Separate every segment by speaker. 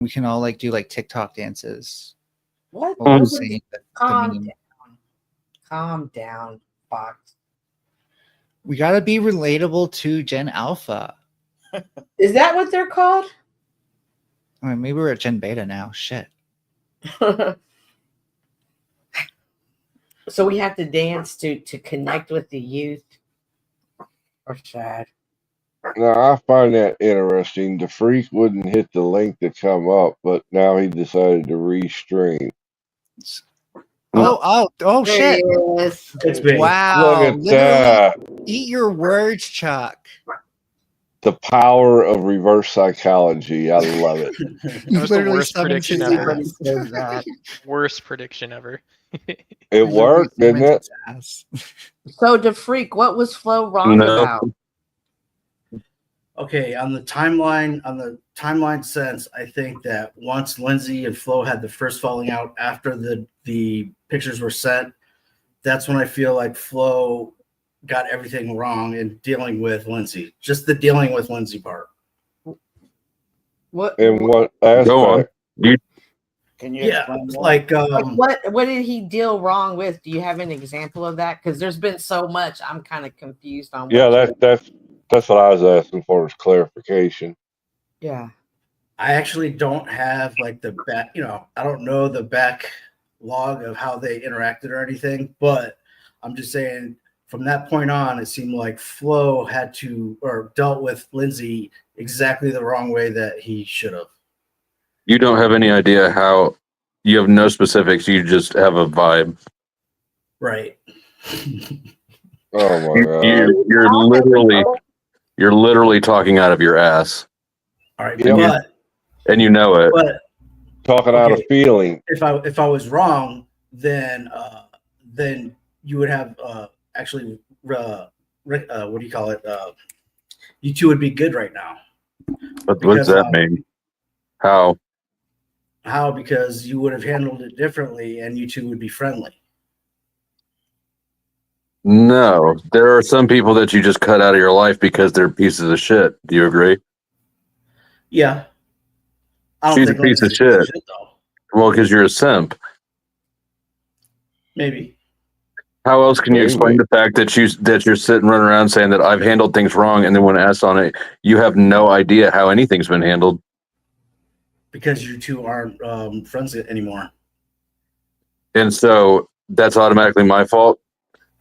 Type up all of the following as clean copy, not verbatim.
Speaker 1: We can all like do like TikTok dances.
Speaker 2: What?
Speaker 1: while we're saying the
Speaker 2: Calm
Speaker 1: meme.
Speaker 2: down. Calm down, Fox.
Speaker 1: We gotta be relatable to Gen Alpha.
Speaker 2: Is that what they're called?
Speaker 1: I mean, maybe we're at Gen Beta now. Shit.
Speaker 2: So we have to dance to connect with the youth. Or sad.
Speaker 3: Now, I find that interesting. The freak wouldn't hit the link to come up, but now he decided to restream.
Speaker 1: Oh,
Speaker 2: There
Speaker 1: shit.
Speaker 2: he is.
Speaker 4: It's me.
Speaker 1: Wow.
Speaker 3: Look at
Speaker 1: Literally,
Speaker 3: that.
Speaker 1: eat your words, Chuck.
Speaker 3: The power of reverse psychology. I love it.
Speaker 1: You
Speaker 5: was the
Speaker 1: literally
Speaker 5: worst
Speaker 1: summoned
Speaker 5: prediction
Speaker 1: his
Speaker 5: ever.
Speaker 1: ass.
Speaker 5: Worst prediction ever.
Speaker 3: It worked, didn't it?
Speaker 1: Ass.
Speaker 2: So the freak, what was Flo wrong about?
Speaker 4: Okay, on the timeline sense, I think that once Lindsay and Flo had the first falling out after the pictures were sent, that's when I feel like Flo got everything wrong in dealing with Lindsay. Just the dealing with Lindsay part.
Speaker 2: What?
Speaker 3: In what aspect?
Speaker 6: Go on.
Speaker 7: Can you
Speaker 4: Yeah,
Speaker 7: explain more?
Speaker 4: like
Speaker 2: What did he deal wrong with? Do you have an example of that? Because there's been so much, I'm kind of confused on.
Speaker 3: Yeah, that's what I was asking for, was clarification.
Speaker 2: Yeah.
Speaker 4: I actually don't have like the back, I don't know the back log of how they interacted or anything, but I'm just saying from that point on, it seemed like Flo had to or dealt with Lindsay exactly the wrong way that he should have.
Speaker 6: You don't have any idea how. You have no specifics. You just have a vibe.
Speaker 4: Right.
Speaker 3: Oh my god.
Speaker 6: You're literally talking out of your ass,
Speaker 4: All right.
Speaker 3: Yeah.
Speaker 6: and you know it.
Speaker 4: But
Speaker 3: Talking out of feeling.
Speaker 4: if I was wrong, then you would have actually what do you call it? You two would be good right now.
Speaker 6: What does that mean? How?
Speaker 4: How? Because you would have handled it differently, and you two would be friendly.
Speaker 6: No, there are some people that you just cut out of your life because they're pieces of shit. Do you agree?
Speaker 4: Yeah. I don't
Speaker 6: She's a
Speaker 4: think
Speaker 6: piece of
Speaker 4: Lindsay's
Speaker 6: shit.
Speaker 4: though.
Speaker 6: Well, because you're a simp.
Speaker 4: Maybe.
Speaker 6: How else can you explain the fact that you're sitting running around saying that I've handled things wrong, and then when asked on it, you have no idea how anything's been handled?
Speaker 4: Because you two aren't friends anymore.
Speaker 6: And so that's automatically my fault.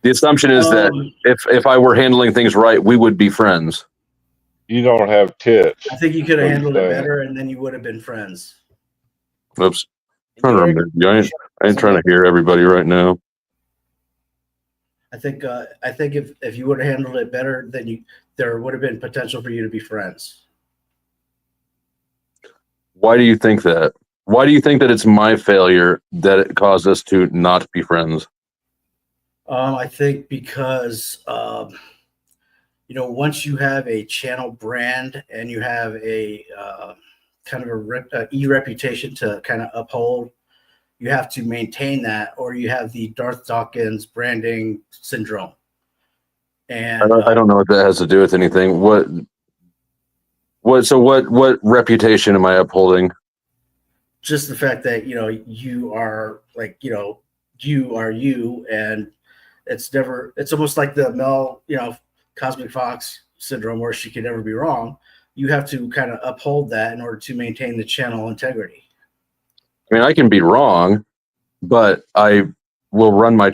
Speaker 6: The assumption is that if I were handling things right, we would be friends.
Speaker 3: You don't have tits.
Speaker 4: I think you could have handled it better, and then you would have been friends.
Speaker 6: Oops. I ain't trying to hear everybody right now.
Speaker 4: I think if you would have handled it better, then there would have been potential for you to be friends.
Speaker 6: Why do you think that? Why do you think that it's my failure that it caused us to not be friends?
Speaker 4: I think because once you have a channel brand and you have a kind of a reputation to kind of uphold, you have to maintain that, or you have the Darth Dawkins branding syndrome. And
Speaker 6: I don't know what that has to do with anything. What reputation am I upholding?
Speaker 4: Just the fact that you are you are you, and it's almost like the Mel Cosmic Fox syndrome, where she can never be wrong. You have to kind of uphold that in order to maintain the channel integrity.
Speaker 6: I mean, I can be wrong, but I will run my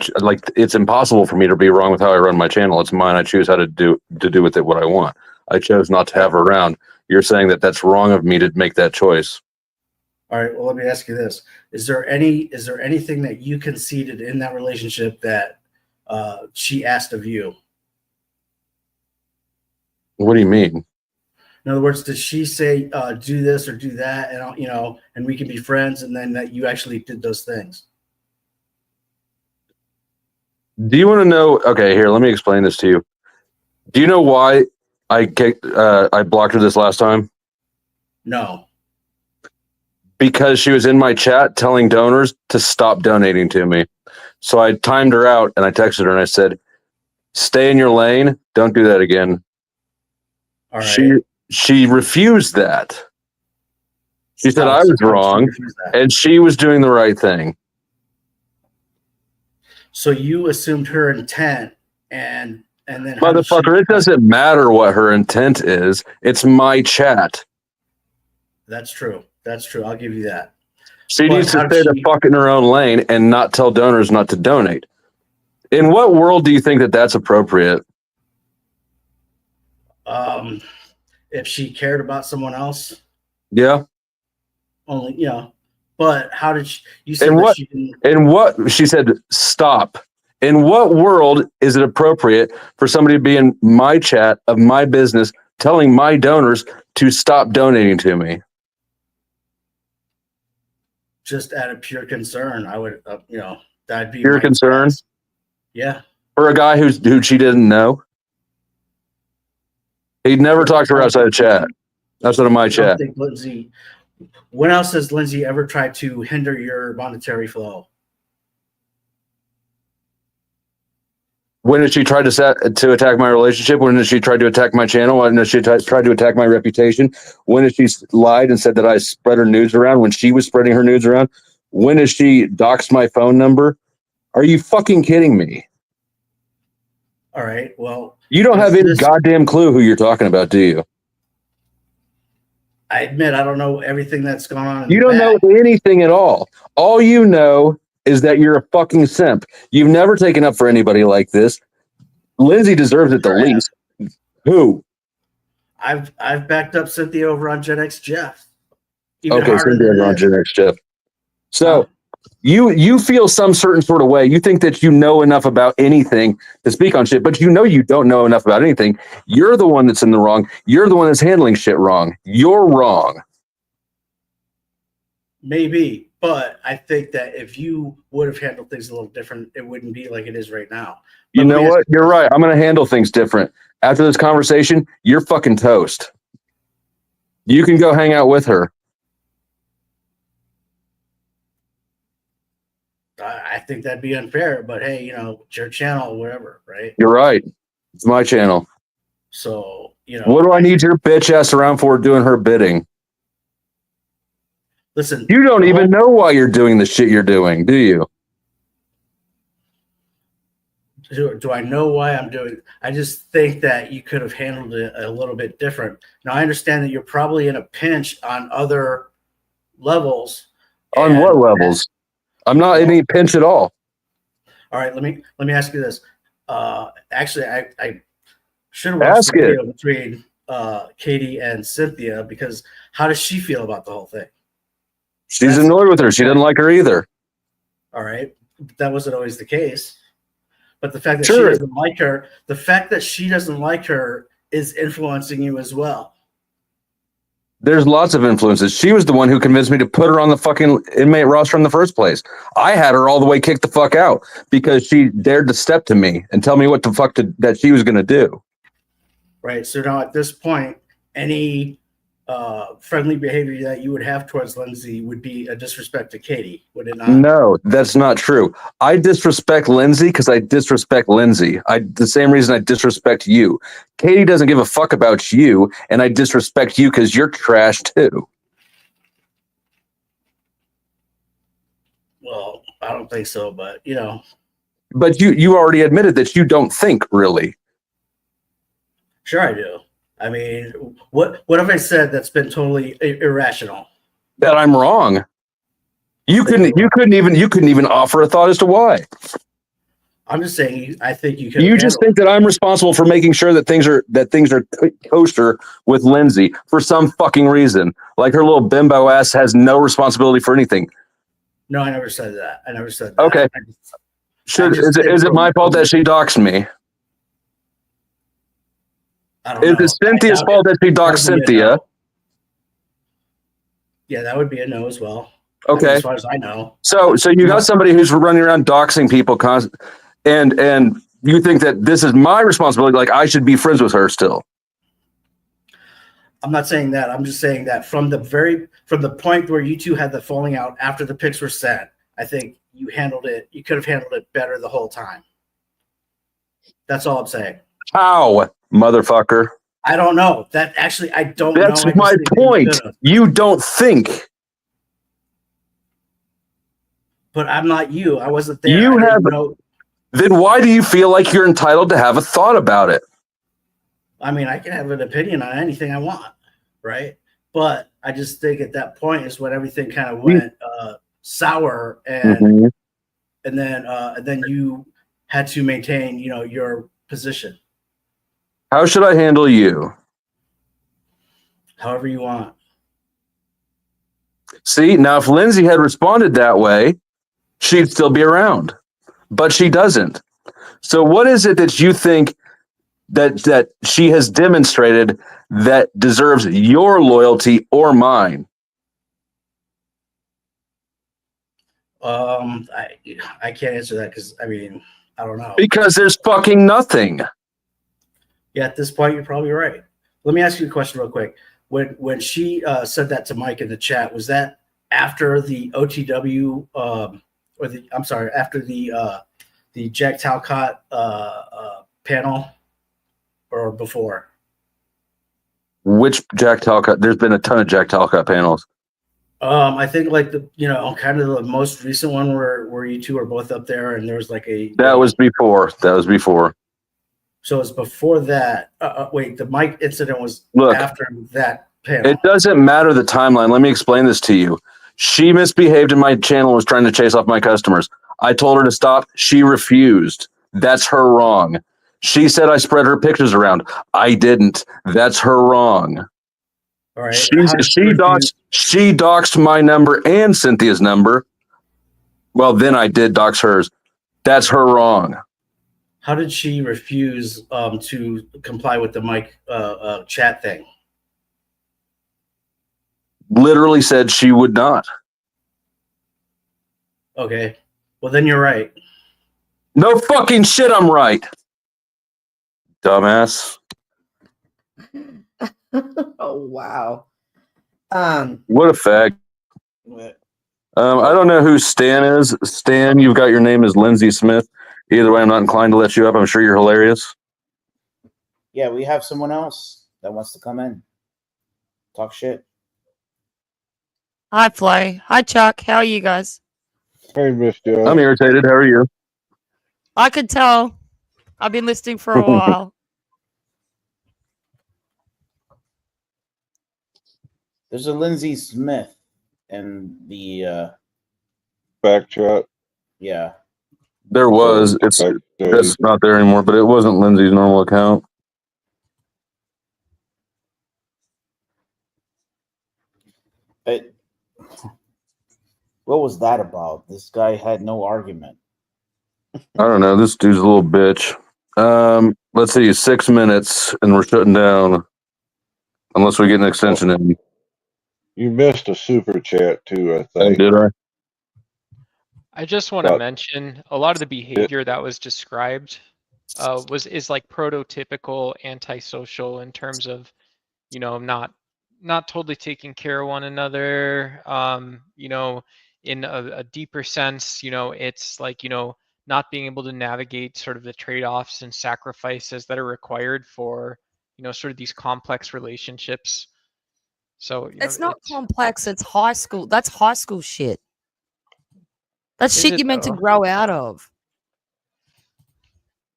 Speaker 6: it's impossible for me to be wrong with how I run my channel. It's mine. I choose how to do with it what I want. I chose not to have her around. You're saying that that's wrong of me to make that choice.
Speaker 4: All right. Well, let me ask you this: Is there anything that you conceded in that relationship that she asked of you?
Speaker 6: What do you mean?
Speaker 4: In other words, did she say do this or do that, and we can be friends, and then that you actually did those things?
Speaker 6: Do you want to know? Okay, here, let me explain this to you. Do you know why I blocked her this last time?
Speaker 4: No.
Speaker 6: Because she was in my chat telling donors to stop donating to me. So I timed her out and I texted her and I said, "Stay in your lane. Don't do that again."
Speaker 4: All right.
Speaker 6: She refused that. She said I
Speaker 4: So
Speaker 6: was
Speaker 4: how did she
Speaker 6: wrong,
Speaker 4: refuse that?
Speaker 6: and she was doing the right thing.
Speaker 4: So you assumed her intent, and then how did she?
Speaker 6: Motherfucker, it doesn't matter what her intent is. It's my chat.
Speaker 4: That's true. That's true. I'll give you that.
Speaker 6: She
Speaker 4: But
Speaker 6: needs to
Speaker 4: how did
Speaker 6: stay the
Speaker 4: she-
Speaker 6: fuck in her own lane and not tell donors not to donate. In what world do you think that that's appropriate?
Speaker 4: If she cared about someone else,
Speaker 6: Yeah.
Speaker 4: only But how did she? You said
Speaker 6: And
Speaker 4: that
Speaker 6: what?
Speaker 4: she didn't.
Speaker 6: In what? She said, stop. In what world is it appropriate for somebody to be in my chat of my business telling my donors to stop donating to me?
Speaker 4: Just out of pure concern, I would, that'd be
Speaker 6: Pure
Speaker 4: my
Speaker 6: concern?
Speaker 4: guess. Yeah.
Speaker 6: For a guy who she didn't know? He'd never talked to her outside of chat. Outside of my
Speaker 4: I don't
Speaker 6: chat.
Speaker 4: think Lindsay. When else has Lindsay ever tried to hinder your monetary flow?
Speaker 6: When did she try to attack my relationship? When did she try to attack my channel? When did she try to attack my reputation? When did she lied and said that I spread her nudes around when she was spreading her nudes around? When did she dox my phone number? Are you fucking kidding me?
Speaker 4: All right. Well,
Speaker 6: You don't have any
Speaker 4: this-
Speaker 6: goddamn clue who you're talking about, do you?
Speaker 4: I admit I don't know everything that's gone on. In
Speaker 6: You
Speaker 4: the
Speaker 6: don't know
Speaker 4: back.
Speaker 6: anything at all. All you know is that you're a fucking simp. You've never taken up for anybody like this. Lindsay deserves it the
Speaker 4: Sure have.
Speaker 6: least. Who?
Speaker 4: I've backed up Cynthia over on Gen X Jeff. Even
Speaker 6: Okay,
Speaker 4: harder
Speaker 6: Cynthia
Speaker 4: than
Speaker 6: on
Speaker 4: this.
Speaker 6: Gen X Jeff. So
Speaker 4: Huh?
Speaker 6: you feel some certain sort of way. You think that you know enough about anything to speak on shit, but you know you don't know enough about anything. You're the one that's in the wrong. You're the one that's handling shit wrong. You're wrong.
Speaker 4: Maybe, but I think that if you would have handled things a little different, it wouldn't be like it is right now.
Speaker 6: You
Speaker 4: But let
Speaker 6: know
Speaker 4: me ask
Speaker 6: what? You're right. I'm going to handle things different. After this conversation, you're fucking toast. You can go hang out with her.
Speaker 4: I think that'd be unfair, but hey, it's your channel, whatever, right?
Speaker 6: You're right. It's my channel.
Speaker 4: So,
Speaker 6: What do I need your bitch ass around for doing her bidding?
Speaker 4: listen,
Speaker 6: You don't
Speaker 4: the
Speaker 6: even
Speaker 4: whole-
Speaker 6: know why you're doing the shit you're doing, do you?
Speaker 4: Do I know why I'm doing it? I just think that you could have handled it a little bit different. Now, I understand that you're probably in a pinch on other levels.
Speaker 6: On
Speaker 4: and-
Speaker 6: what levels? I'm not in any pinch at all.
Speaker 4: All right, let me ask you this. Actually, I should have
Speaker 6: Ask
Speaker 4: watched the
Speaker 6: it.
Speaker 4: video between Katie and Cynthia, because how does she feel about the whole thing?
Speaker 6: She's annoyed with her. She didn't like her either.
Speaker 4: All right, that wasn't always the case. But the fact that
Speaker 6: Sure.
Speaker 4: she doesn't like her is influencing you as well.
Speaker 6: There's lots of influences. She was the one who convinced me to put her on the fucking inmate roster in the first place. I had her all the way kicked the fuck out because she dared to step to me and tell me what the fuck that she was going to do.
Speaker 4: Right. So now at this point, any friendly behavior that you would have towards Lindsay would be a disrespect to Katie, would it not?
Speaker 6: No, that's not true. I disrespect Lindsay because I disrespect Lindsay. The same reason I disrespect you. Katie doesn't give a fuck about you, and I disrespect you because you're trash too.
Speaker 4: Well, I don't think so, but
Speaker 6: But you already admitted that you don't think really.
Speaker 4: sure I do. I mean, what have I said that's been totally irrational?
Speaker 6: That I'm wrong. You couldn't even offer a thought as to why.
Speaker 4: I'm just saying, I think you could.
Speaker 6: You just think that I'm responsible for making sure that things are kosher with Lindsay for some fucking reason. Like her little bimbo ass has no responsibility for anything.
Speaker 4: No, I never said that. I never said that.
Speaker 6: Okay. Is it my fault that she doxed me?
Speaker 4: I don't
Speaker 6: Is
Speaker 4: know.
Speaker 6: it Cynthia's
Speaker 4: I doubt
Speaker 6: fault that she doxed
Speaker 4: That would be a
Speaker 6: Cynthia?
Speaker 4: no. Yeah, that would be a no as well.
Speaker 6: Okay.
Speaker 4: As far as I know.
Speaker 6: So you got somebody who's running around doxing people and you think that this is my responsibility, like I should be friends with her still.
Speaker 4: I'm not saying that. I'm just saying that from the point where you two had the falling out after the pics were sent, I think you could have handled it better the whole time. That's all I'm saying.
Speaker 6: How, motherfucker?
Speaker 4: I don't know. That actually, I don't know.
Speaker 6: That's
Speaker 4: I just
Speaker 6: my
Speaker 4: think that you
Speaker 6: point.
Speaker 4: could've.
Speaker 6: You don't think.
Speaker 4: but I'm not you. I wasn't there.
Speaker 6: You
Speaker 4: I
Speaker 6: have.
Speaker 4: didn't know.
Speaker 6: Then why do you feel like you're entitled to have a thought about it?
Speaker 4: I mean, I can have an opinion on anything I want, right? But I just think at that point is when everything kind of went sour, and
Speaker 6: Mhm.
Speaker 4: and then you had to maintain, your position
Speaker 6: How should I handle you?
Speaker 4: however you want.
Speaker 6: See, now if Lindsay had responded that way, she'd still be around, but she doesn't. So what is it that you think that she has demonstrated that deserves your loyalty or mine?
Speaker 4: I can't answer that because I mean I don't know.
Speaker 6: Because there's fucking nothing.
Speaker 4: Yeah, at this point you're probably right. Let me ask you a question real quick. When she said that to Mike in the chat, was that after the OTW after the Jack Talcott panel or before?
Speaker 6: Which Jack Talcott? There's been a ton of Jack Talcott panels.
Speaker 4: I think like kind of the most recent one where you two are both up there, and there was like
Speaker 6: That was before.
Speaker 4: So it's before that. Wait, the Mike incident was
Speaker 6: Look,
Speaker 4: after that panel.
Speaker 6: it doesn't matter the timeline. Let me explain this to you. She misbehaved in my channel and was trying to chase off my customers. I told her to stop. She refused. That's her wrong. She said I spread her pictures around. I didn't. That's her wrong.
Speaker 4: All right.
Speaker 6: She doxed my number and Cynthia's number. Well, then I did dox hers. That's her wrong.
Speaker 4: How did she refuse to comply with the Mike chat thing?
Speaker 6: Literally said she would not.
Speaker 4: Okay. Well, then you're right.
Speaker 6: No fucking shit, I'm right. Dumbass.
Speaker 2: Oh wow.
Speaker 6: What a fag. I don't know who Stan is. Stan, you've got your name as Lindsay Smith. Either way, I'm not inclined to let you up. I'm sure you're hilarious.
Speaker 7: Yeah, we have someone else that wants to come in. Talk shit.
Speaker 8: Hi, Flo. Hi, Chuck. How are you guys?
Speaker 3: Hey, Miss Joe.
Speaker 6: I'm irritated. How are you?
Speaker 8: I could tell. I've been listening for a while.
Speaker 7: There's a Lindsay Smith in the
Speaker 3: Back chat.
Speaker 7: yeah.
Speaker 6: There was. It's not there anymore, but it wasn't Lindsay's normal account.
Speaker 7: What was that about? This guy had no argument.
Speaker 6: I don't know. This dude's a little bitch. Let's see, 6 minutes, and we're shutting down. Unless we get an extension in.
Speaker 3: You missed a super chat too, I
Speaker 6: Oh,
Speaker 3: think.
Speaker 6: did I?
Speaker 5: I just want to mention a lot of the behavior that was described is like prototypical antisocial in terms of, not totally taking care of one another. In a deeper sense, it's like, not being able to navigate sort of the trade-offs and sacrifices that are required for, sort of these complex relationships. So
Speaker 8: It's not complex. It's high school. That's high school shit. That's shit you're meant to grow out of.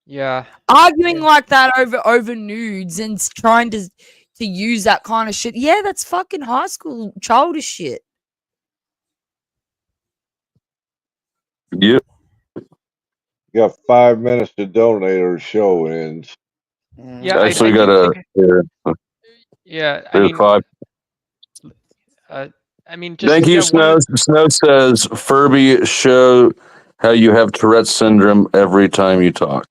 Speaker 5: Yeah.
Speaker 8: Arguing like that over nudes and trying to use that kind of shit. Yeah, that's fucking high school childish shit.
Speaker 6: Yep.
Speaker 3: You got 5 minutes to donate or the show ends.
Speaker 5: Yeah,
Speaker 6: Actually,
Speaker 5: yeah,
Speaker 6: there's 5.
Speaker 5: I mean, just
Speaker 6: Thank you, Snow. Snow says, Furby, show how you have Tourette's syndrome every time you talk.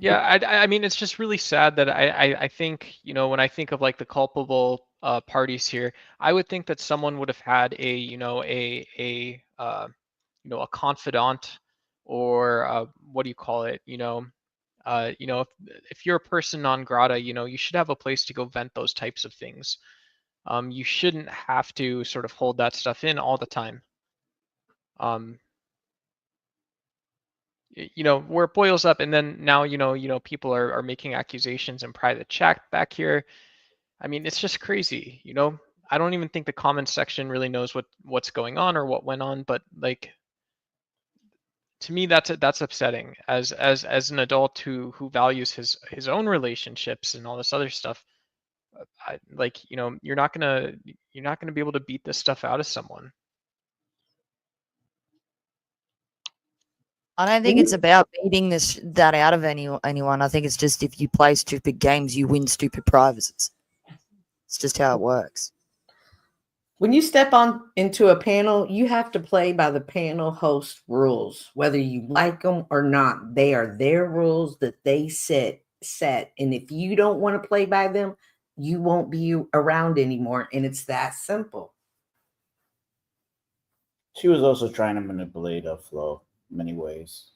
Speaker 5: Yeah, I mean, it's just really sad that I think, when I think of like the culpable parties here, I would think that someone would have had a confidant, or what do you call it? If you're a person non grata, you should have a place to go vent those types of things. You shouldn't have to sort of hold that stuff in all the time. Where it boils up, and then now, people are making accusations in private chat back here. I mean, it's just crazy, I don't even think the comments section really knows what's going on or what went on, but like, to me, that's upsetting as an adult who values his own relationships and all this other stuff. You're not gonna be able to beat this stuff out of someone.
Speaker 8: I don't think it's about beating that out of anyone. I think it's just if you play stupid games, you win stupid prizes. It's just how it works.
Speaker 2: When you step into a panel, you have to play by the panel host rules, whether you like them or not. They are their rules that they set. And if you don't want to play by them, you won't be around anymore. And it's that simple.
Speaker 7: She was also trying to manipulate Flo in many ways.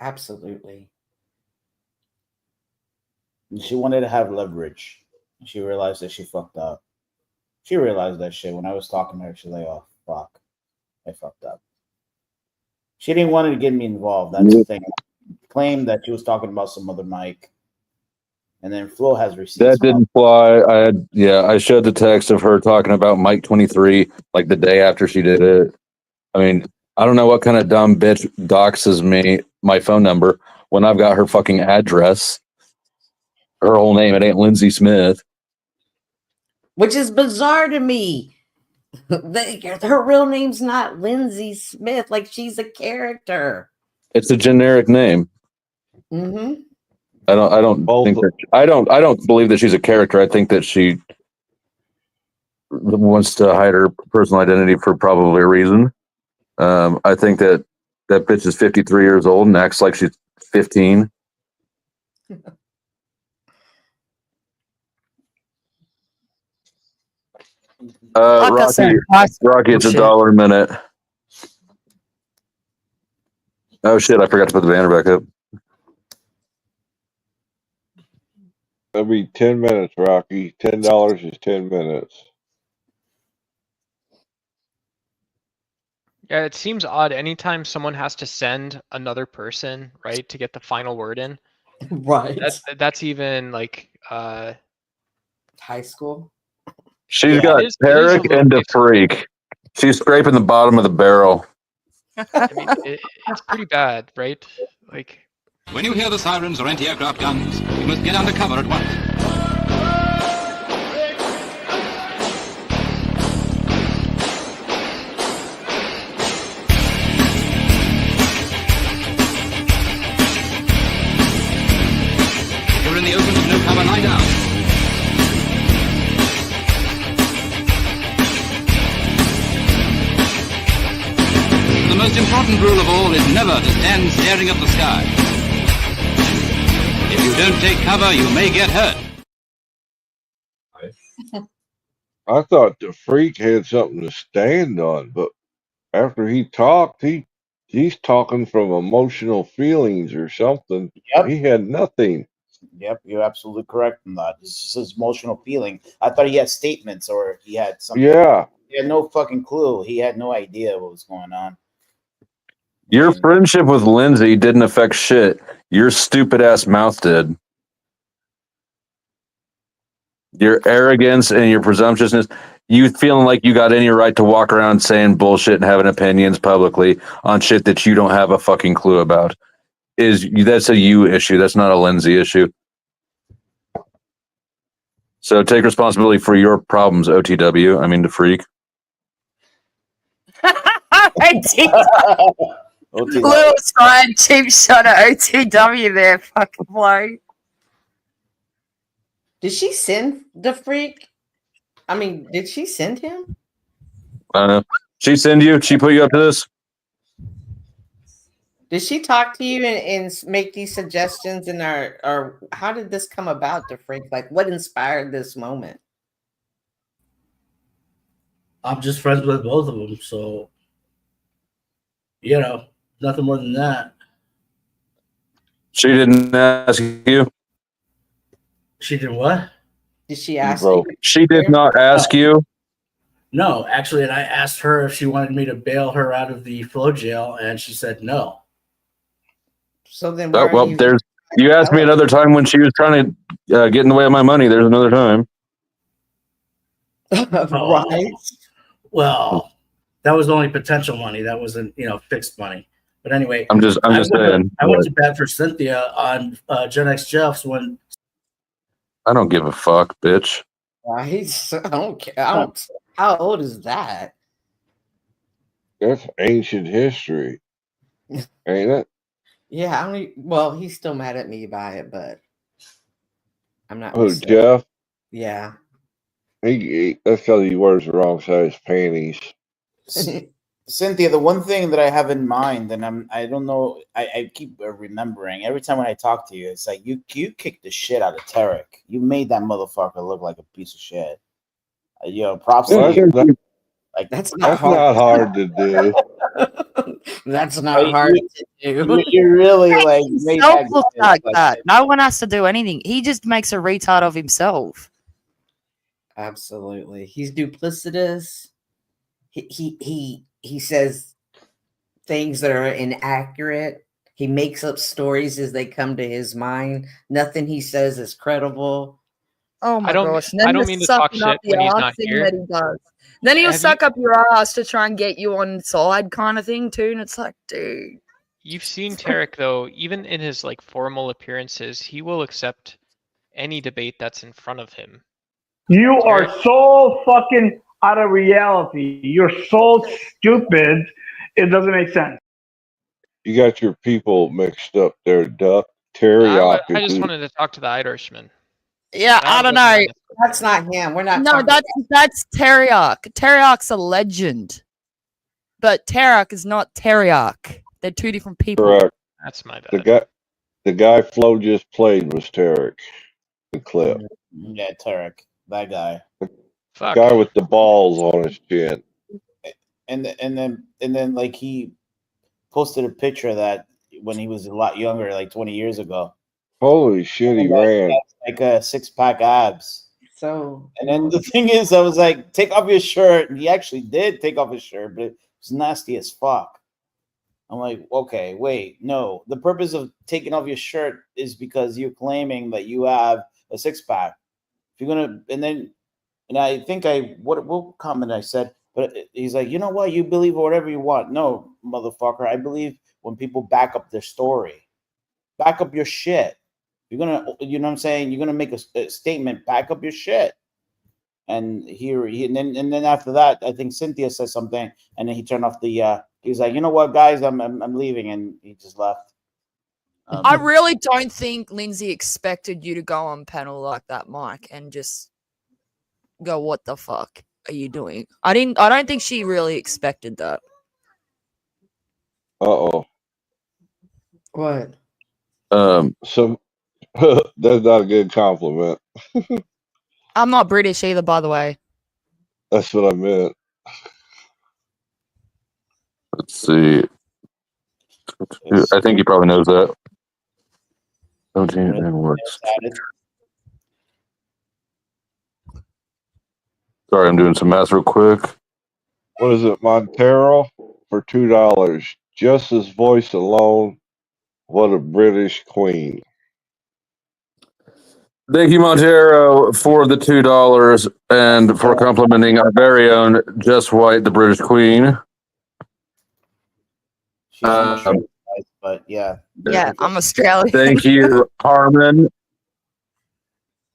Speaker 2: Absolutely.
Speaker 7: And she wanted to have leverage. She realized that she fucked up. She realized that shit when I was talking to her. She's like, "Oh fuck, I fucked up." She didn't want to get me involved. That's the thing. Claimed that she was talking about some other mic, and then Flo has receipts.
Speaker 6: That didn't fly. I showed the text of her talking about Mike 23 like the day after she did it. I mean, I don't know what kind of dumb bitch doxes me my phone number when I've got her fucking address, her whole name. It ain't Lindsay Smith.
Speaker 2: Which is bizarre to me. Her real name's not Lindsay Smith. Like, she's a character.
Speaker 6: It's a generic name.
Speaker 2: Mm-hmm.
Speaker 6: I don't believe that she's a character. I think that she wants to hide her personal identity for probably a reason. I think that bitch is 53 years old and acts like she's 15. Rocky, it's $1 a minute. Oh shit, I forgot to put the banner back up.
Speaker 3: That'll be 10 minutes, Rocky. $10 is 10 minutes.
Speaker 5: Yeah, it seems odd anytime someone has to send another person, right, to get the final word in.
Speaker 2: Right.
Speaker 5: That's even like
Speaker 2: high school.
Speaker 6: She's got Tarek and the Freak. She's scraping the bottom of the barrel.
Speaker 5: I mean, it's pretty bad, right? Like,
Speaker 9: when you hear the sirens or anti-aircraft guns, you must get under cover at once. If you're in the open with no cover, lie down. The most important rule of all is never to stand staring at the sky. If you don't take cover, you may get hurt.
Speaker 3: I thought the Freak had something to stand on, but after he talked, he's talking from emotional feelings or something.
Speaker 7: Yep.
Speaker 3: He had nothing.
Speaker 7: Yep, you're absolutely correct in that. It's just his emotional feeling. I thought he had statements or he had something.
Speaker 3: Yeah.
Speaker 7: He had no fucking clue. He had no idea what was going on.
Speaker 6: Your friendship with Lindsay didn't affect shit. Your stupid ass mouth did. Your arrogance and your presumptuousness, you feeling like you got any right to walk around saying bullshit and having opinions publicly on shit that you don't have a fucking clue about. That's a you issue. That's not a Lindsay issue. So take responsibility for your problems, OTW. I mean, the Freak.
Speaker 8: Little side cheap shot at OTW there, fucking blow.
Speaker 2: Did she send the Freak? I mean, did she send him?
Speaker 6: I don't know. She send you? She put you up to this?
Speaker 2: Did she talk to you and make these suggestions in or how did this come about, the Freak? Like, what inspired this moment?
Speaker 4: I'm just friends with both of them, so nothing more than that.
Speaker 6: She didn't ask you?
Speaker 4: She did what?
Speaker 2: Did she ask you?
Speaker 6: She did not ask you?
Speaker 4: No, actually, and I asked her if she wanted me to bail her out of the Flo jail, and she said no.
Speaker 2: So then,
Speaker 6: you asked me another time when she was trying to get in the way of my money. There's another time.
Speaker 2: Right.
Speaker 4: Well, that was only potential money. That wasn't, fixed money. But anyway,
Speaker 6: I'm just saying.
Speaker 4: I went to bat for Cynthia on Gen X Jeffs when
Speaker 6: I don't give a fuck, bitch.
Speaker 2: Right. I don't care. How old is that?
Speaker 3: That's ancient history, ain't it?
Speaker 2: Yeah, well, he's still mad at me by it, but I'm not.
Speaker 3: Oh, Jeff?
Speaker 2: Yeah.
Speaker 3: That's because he wears the wrong size panties.
Speaker 7: Cynthia, the one thing that I have in mind, and I don't know, I keep remembering every time when I talk to you, it's like you kicked the shit out of Tarek. You made that motherfucker look like a piece of shit. Props to you. Like
Speaker 2: that's not
Speaker 3: hard to do.
Speaker 2: That's not hard to do.
Speaker 7: You really like made that
Speaker 8: Himself look like that. No one has to do anything. He just makes a retard of himself.
Speaker 2: Absolutely, he's duplicitous. He says things that are inaccurate. He makes up stories as they come to his mind. Nothing he says is credible.
Speaker 8: Oh my gosh!
Speaker 5: I don't mean to talk shit when he's not here.
Speaker 8: That he does. Then he'll suck up your ass to try and get you on side kind of thing too, and it's like, dude.
Speaker 5: You've seen Tarek though, even in his like formal appearances, he will accept any debate that's in front of him.
Speaker 10: You are so fucking out of reality. You're so stupid. It doesn't make sense.
Speaker 3: You got your people mixed up there, Duck. Teriyaki.
Speaker 5: I just wanted to talk to the Irishman.
Speaker 8: Yeah, I don't know.
Speaker 2: That's not him. We're not.
Speaker 8: No, that's Teriak. Teriak's a legend, but Tarek is not Teriak. They're two different people.
Speaker 3: Correct.
Speaker 5: That's my bad.
Speaker 3: The guy Flo just played was Tarek. The clip.
Speaker 7: Yeah, Tarek, that guy.
Speaker 3: The guy with the balls on his chin.
Speaker 7: And then like he posted a picture of that when he was a lot younger, like 20 years ago.
Speaker 3: Holy shit, he ran.
Speaker 7: Like a 6-pack abs.
Speaker 2: So,
Speaker 7: and then the thing is, I was like, take off your shirt. And he actually did take off his shirt, but it was nasty as fuck. I'm like, okay, wait, no. The purpose of taking off your shirt is because you're claiming that you have a 6-pack. If you're gonna, and I think what comment I said, but he's like, you know what? You believe whatever you want. No, motherfucker. I believe when people back up their story, back up your shit. You're gonna, you know what I'm saying? You're gonna make a statement, back up your shit. And and then after that, I think Cynthia says something, and then he turned off the. He's like, you know what, guys, I'm leaving, and he just left.
Speaker 8: I really don't think Lindsay expected you to go on panel like that, Mike, and just go, "What the fuck are you doing?" I don't think she really expected that.
Speaker 3: Uh-oh.
Speaker 2: What?
Speaker 3: So that's not a good compliment.
Speaker 8: I'm not British either, by the way.
Speaker 3: That's what I meant.
Speaker 6: Let's see. I think he probably knows that. 17 and works. Sorry, I'm doing some math real quick.
Speaker 3: What is it, Montero? For $2. Just his voice alone. What a British queen.
Speaker 6: Thank you, Montero, for the $2 and for complimenting our very own Jess White, the British Queen.
Speaker 7: She's from Australia, but yeah.
Speaker 8: Yeah, I'm Australian.
Speaker 6: Thank you, Harmon.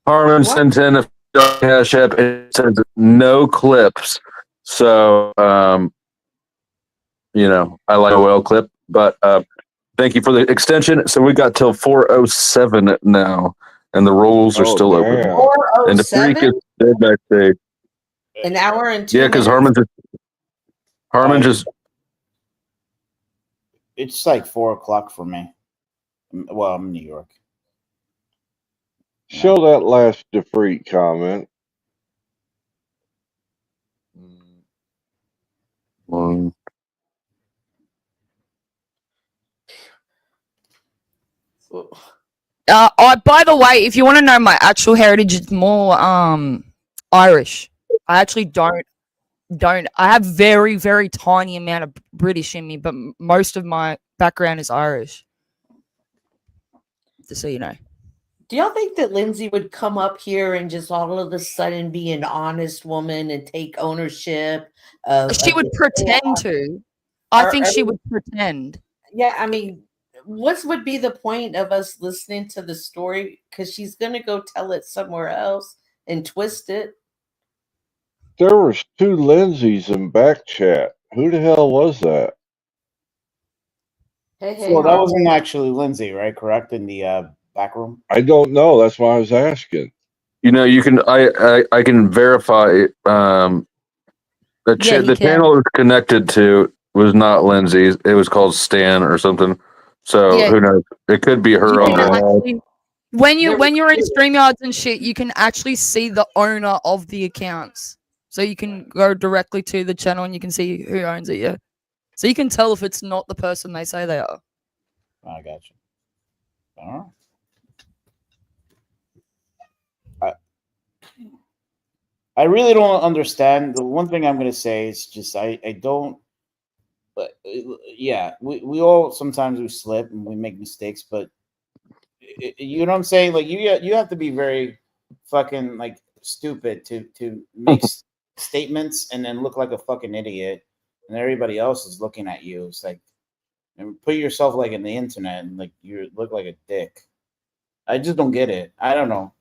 Speaker 6: Harmon sent in a cash app. It says no clips. So, I like a whale clip, but thank you for the extension. So we got till 4:07 now, and the rolls are still open. And the freak is dead backstage.
Speaker 2: An hour and 2
Speaker 6: Yeah, because Harmon just.
Speaker 7: It's like 4:00 for me. Well, I'm in New York.
Speaker 3: Show that last DeFreak comment.
Speaker 8: By the way, if you want to know my actual heritage, it's more Irish. I actually don't. I have very, very tiny amount of British in me, but most of my background is Irish. Just so you know.
Speaker 2: Do y'all think that Lindsay would come up here and just all of a sudden be an honest woman and take ownership of
Speaker 8: She would
Speaker 2: the
Speaker 8: pretend to. I think she
Speaker 2: or-
Speaker 8: would pretend.
Speaker 2: Yeah, I mean, what would be the point of us listening to the story? Because she's gonna go tell it somewhere else and twist it.
Speaker 3: There was 2 Lindsays in back chat. Who the hell was that?
Speaker 2: Hey,
Speaker 7: Well, that
Speaker 2: Harvey.
Speaker 7: wasn't actually Lindsay, right? Correct, in the back room.
Speaker 3: I don't know. That's why I was asking.
Speaker 6: You know, you can I can verify the
Speaker 8: Yeah, you
Speaker 6: the
Speaker 8: can.
Speaker 6: channel it's connected to was not Lindsay's. It was called Stan or something. So
Speaker 8: Yeah.
Speaker 6: who knows? It could be her
Speaker 8: You
Speaker 6: on
Speaker 8: can
Speaker 6: the wall.
Speaker 8: actually, when
Speaker 2: There
Speaker 8: you're in
Speaker 2: was-
Speaker 8: StreamYards and shit, you can actually see the owner of the accounts. So you can go directly to the channel and you can see who owns it. Yeah. So you can tell if it's not the person they say they are.
Speaker 7: I got you. All right. I really don't understand. The one thing I'm going to say is just I don't. But yeah, we all sometimes we slip and we make mistakes, but you know what I'm saying? Like you have to be very fucking like stupid to make statements and then look like a fucking idiot, and everybody else is looking at you. It's like, and put yourself like in the internet and like you look like a dick. I just don't get it. I don't know.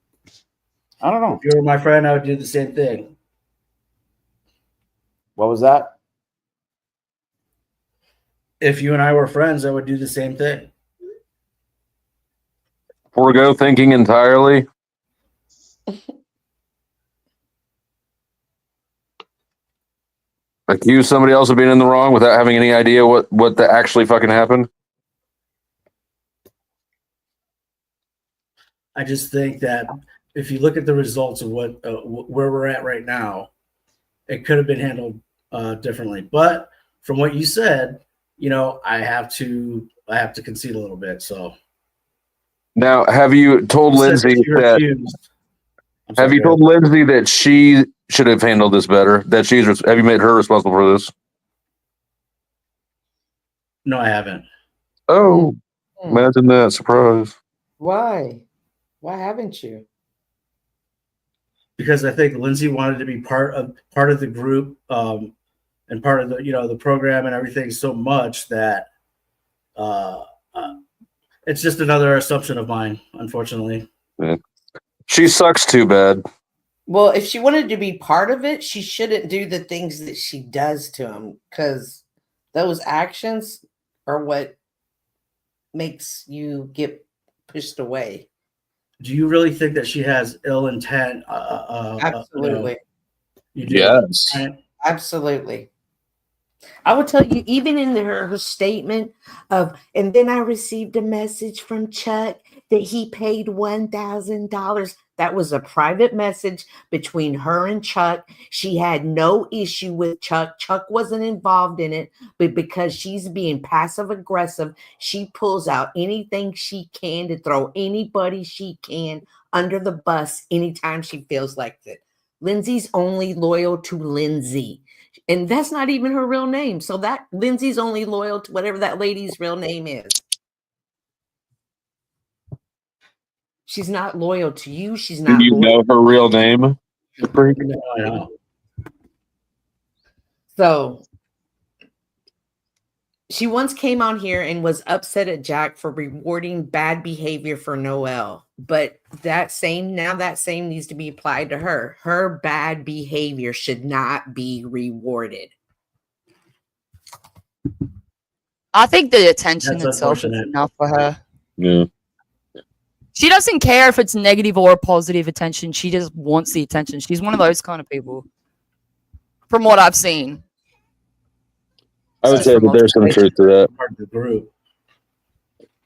Speaker 4: If you were my friend, I would do the same thing.
Speaker 7: What was that?
Speaker 4: If you and I were friends, I would do the same thing.
Speaker 6: Forego thinking entirely. Accuse somebody else of being in the wrong without having any idea what the actually fucking happened.
Speaker 4: I just think that if you look at the results of what where we're at right now, it could have been handled differently. But from what you said, you know, I have to concede a little bit. So
Speaker 6: Now, have you told
Speaker 4: you said
Speaker 6: Lindsay
Speaker 4: that you
Speaker 6: that?
Speaker 4: refused. I'm
Speaker 6: Have
Speaker 4: sorry,
Speaker 6: you
Speaker 4: go
Speaker 6: told Lindsay that she should have handled this better? That have you made her responsible for this?
Speaker 4: No, I haven't.
Speaker 6: Oh, imagine that surprise.
Speaker 2: Why? Why haven't you?
Speaker 4: Because I think Lindsay wanted to be part of the group and part of the the program and everything so much that it's just another assumption of mine, unfortunately.
Speaker 6: Yeah. She sucks too bad.
Speaker 2: Well, if she wanted to be part of it, she shouldn't do the things that she does to him, because those actions are what makes you get pushed away.
Speaker 4: Do you really think that she has ill intent?
Speaker 2: Absolutely.
Speaker 4: You do?
Speaker 6: Yes.
Speaker 4: Right?
Speaker 2: Absolutely. I will tell you, even in her statement of, and then I received a message from Chuck that he paid $1,000. That was a private message between her and Chuck. She had no issue with Chuck. Chuck wasn't involved in it, but because she's being passive aggressive, she pulls out anything she can to throw anybody she can under the bus anytime she feels like it. Lindsay's only loyal to Lindsay. And that's not even her real name. So that Lindsay's only loyal to whatever that lady's real name is. She's not loyal to you. She's not
Speaker 6: Do you
Speaker 2: loyal.
Speaker 6: know her real name? Freak?
Speaker 4: No, I know.
Speaker 2: So she once came on here and was upset at Jack for rewarding bad behavior for Noelle. But that same needs to be applied to her. Her bad behavior should not be rewarded.
Speaker 8: I think the attention
Speaker 4: That's
Speaker 8: itself is
Speaker 4: unfortunate.
Speaker 8: enough for her.
Speaker 6: Yeah.
Speaker 8: She doesn't care if it's negative or positive attention. She just wants the attention. She's one of those kind of people. From what I've seen.
Speaker 6: I would say that there's some truth to that.
Speaker 4: Part of the group.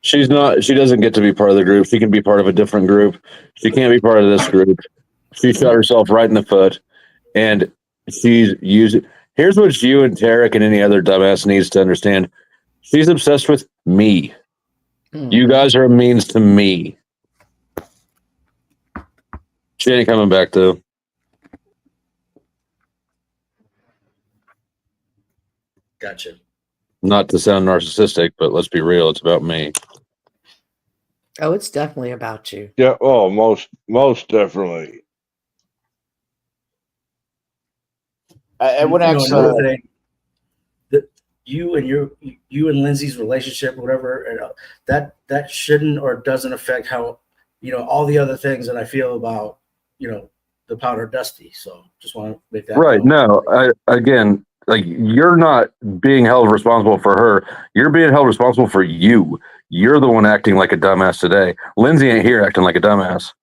Speaker 6: She doesn't get to be part of the group. She can be part of a different group. She can't be part of this group. She shot herself right in the foot. And she's using. Here's what you and Tarek and any other dumbass needs to understand. She's obsessed with me. You guys are a means to me. She ain't coming back though.
Speaker 4: Gotcha.
Speaker 6: Not to sound narcissistic, but let's be real, it's about me.
Speaker 2: Oh, it's definitely about you.
Speaker 3: Yeah, oh, most definitely.
Speaker 7: I would ask.
Speaker 4: Another thing, that you and Lindsay's relationship, whatever, that shouldn't or doesn't affect how all the other things that I feel about the Powder Dusty. So just want to make that
Speaker 6: Right.
Speaker 4: known.
Speaker 6: No, again, like you're not being held responsible for her. You're being held responsible for you. You're the one acting like a dumbass today. Lindsay ain't here acting like a dumbass.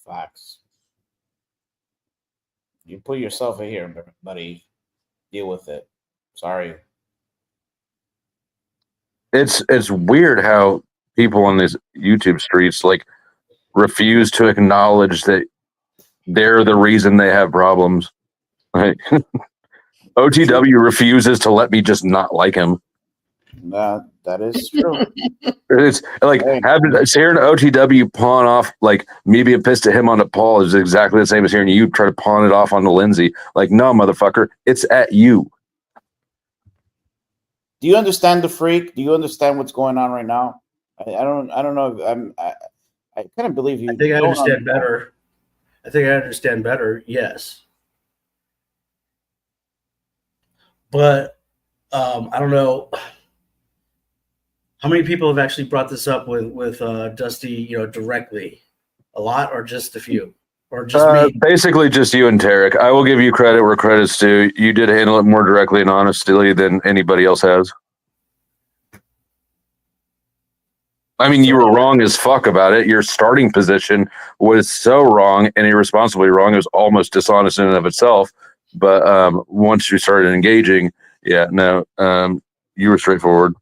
Speaker 7: Facts. You put yourself in here, buddy. Deal with it. Sorry.
Speaker 6: It's weird how people on these YouTube streets like refuse to acknowledge that they're the reason they have problems. Like, OTW refuses to let me just not like him.
Speaker 7: That is true.
Speaker 6: It's like hearing OTW pawn off like me being pissed at him on Paul is exactly the same as hearing you try to pawn it off on the Lindsay. Like, no, motherfucker, it's at you.
Speaker 7: Do you understand the freak? Do you understand what's going on right now? I don't know. I couldn't believe you.
Speaker 4: I think I understand better. I think I understand better. Yes, but I don't know how many people have actually brought this up with Dusty, directly. A lot, or just a few, or just me.
Speaker 6: Basically, just you and Tarek. I will give you credit where credit's due. You did handle it more directly and honestly than anybody else has. I mean, you were wrong as fuck about it. Your starting position was so wrong and irresponsibly wrong. It was almost dishonest in and of itself. But once you started engaging, yeah, no, you were straightforward.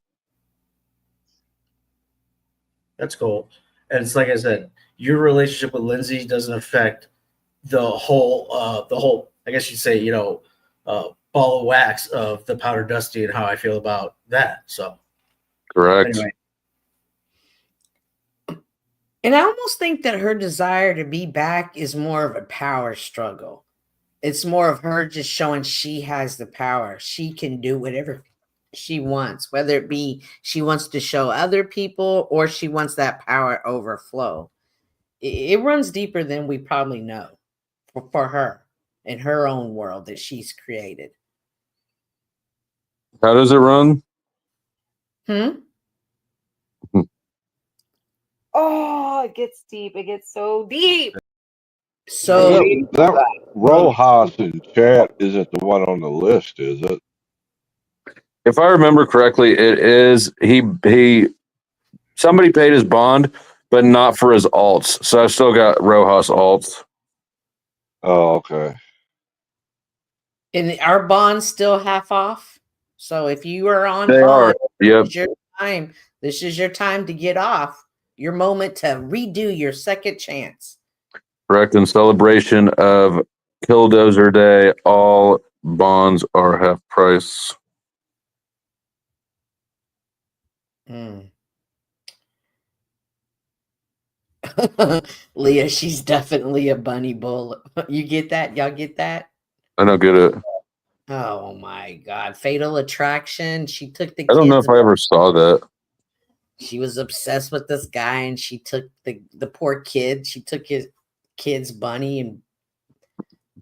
Speaker 4: That's cool. And it's like I said, your relationship with Lindsay doesn't affect the whole, I guess you'd say, ball of wax of the Powder Dusty and how I feel about that. So,
Speaker 6: correct.
Speaker 4: Anyway.
Speaker 2: And I almost think that her desire to be back is more of a power struggle. It's more of her just showing she has the power. She can do whatever she wants, whether it be she wants to show other people or she wants that power overflow. It runs deeper than we probably know for her in her own world that she's created.
Speaker 6: How does it run?
Speaker 11: Oh, it gets deep. It gets so deep.
Speaker 2: So
Speaker 3: that Rojas in chat isn't the one on the list, is it?
Speaker 6: If I remember correctly, it is he somebody paid his bond, but not for his alts. So I've still got Rojas alts.
Speaker 3: Oh, okay.
Speaker 2: And our bond's still half off. So if you are on
Speaker 6: They
Speaker 2: bond,
Speaker 6: are. Yep.
Speaker 2: this is your time. This is your time to get off. Your moment to redo your second chance.
Speaker 6: Correct. In celebration of Killdozer Day, all bonds are half price.
Speaker 2: Leah, she's definitely a bunny bull. You get that? Y'all get that?
Speaker 6: I don't get it.
Speaker 2: Oh my God. Fatal Attraction. She took the
Speaker 6: I don't know
Speaker 2: kids.
Speaker 6: if I ever saw that.
Speaker 2: She was obsessed with this guy and she took the poor kid. She took his kid's bunny and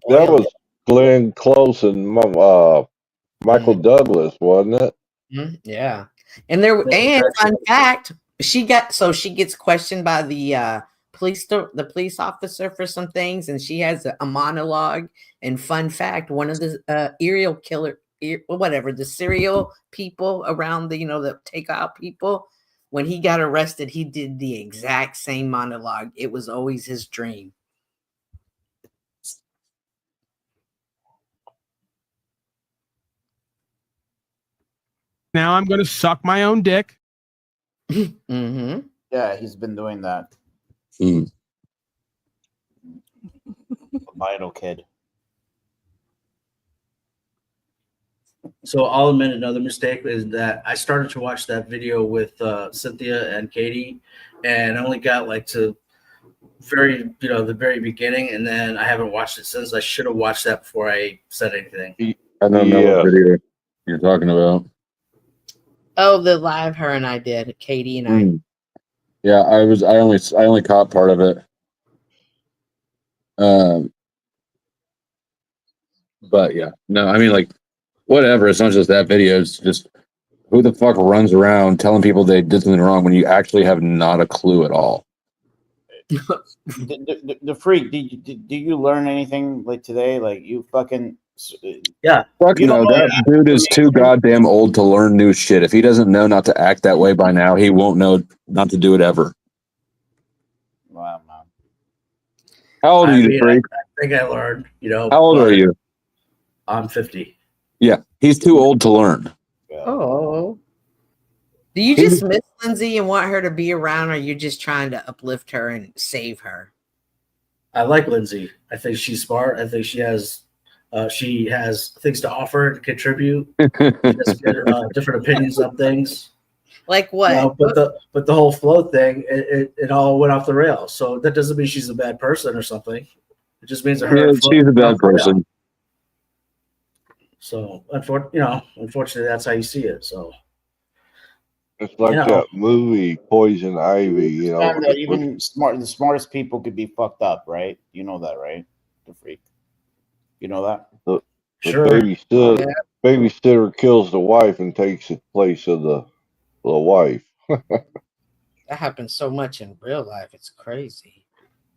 Speaker 3: that was Glenn Close and Michael Douglas, wasn't it?
Speaker 2: Yeah. And fun fact, she gets questioned by the police officer for some things, and she has a monologue. And fun fact, one of the the serial people around the takeout people, when he got arrested, he did the exact same monologue. It was always his dream.
Speaker 12: Now I'm going to suck my own dick.
Speaker 2: Mm-hmm.
Speaker 7: Yeah, he's been doing that. Vital kid.
Speaker 4: So I'll admit another mistake is that I started to watch that video with Cynthia and Katie, and I only got like to the very beginning, and then I haven't watched it since. I should have watched that before I said anything.
Speaker 6: I don't know what video you're talking about.
Speaker 2: Oh, the live her and I did, Katie and I.
Speaker 6: Yeah, I only caught part of it. But yeah, no, I mean, like, whatever. It's not just that video. It's just who the fuck runs around telling people they did something wrong when you actually have not a clue at all.
Speaker 7: The freak. Did you learn anything like today? Like you fucking.
Speaker 4: Yeah.
Speaker 6: Fuck
Speaker 7: You don't
Speaker 6: no,
Speaker 7: know
Speaker 6: that dude is too goddamn old to learn new shit. If he doesn't know not to act that way by now, he won't know not to do it ever.
Speaker 7: Wow, man.
Speaker 6: How old are you,
Speaker 4: mean,
Speaker 6: freak?
Speaker 4: I think I learned, you know.
Speaker 6: How old
Speaker 4: but
Speaker 6: are you?
Speaker 4: I'm 50.
Speaker 6: Yeah, he's too old to learn.
Speaker 2: Oh. Do you just miss Lindsay and want her to be around, or you just trying to uplift her and save her?
Speaker 4: I like Lindsay. I think she's smart. I think she has things to offer and contribute. She has good, different opinions on things.
Speaker 2: Like what?
Speaker 4: You know, but the whole flow thing, it all went off the rails. So that doesn't mean she's a bad person or something. It just means that her
Speaker 6: Yeah,
Speaker 4: flow
Speaker 6: she's a
Speaker 4: went
Speaker 6: bad
Speaker 4: off the rails.
Speaker 6: person.
Speaker 4: So unfortunately, that's how you see it. So
Speaker 3: It's like that movie Poison Ivy. You know,
Speaker 7: That even the smartest people could be fucked up, right? You know that, right? The freak. You know that?
Speaker 3: the
Speaker 4: Sure.
Speaker 3: babysitter kills the wife and takes the place of the wife.
Speaker 2: That happens so much in real life. It's crazy.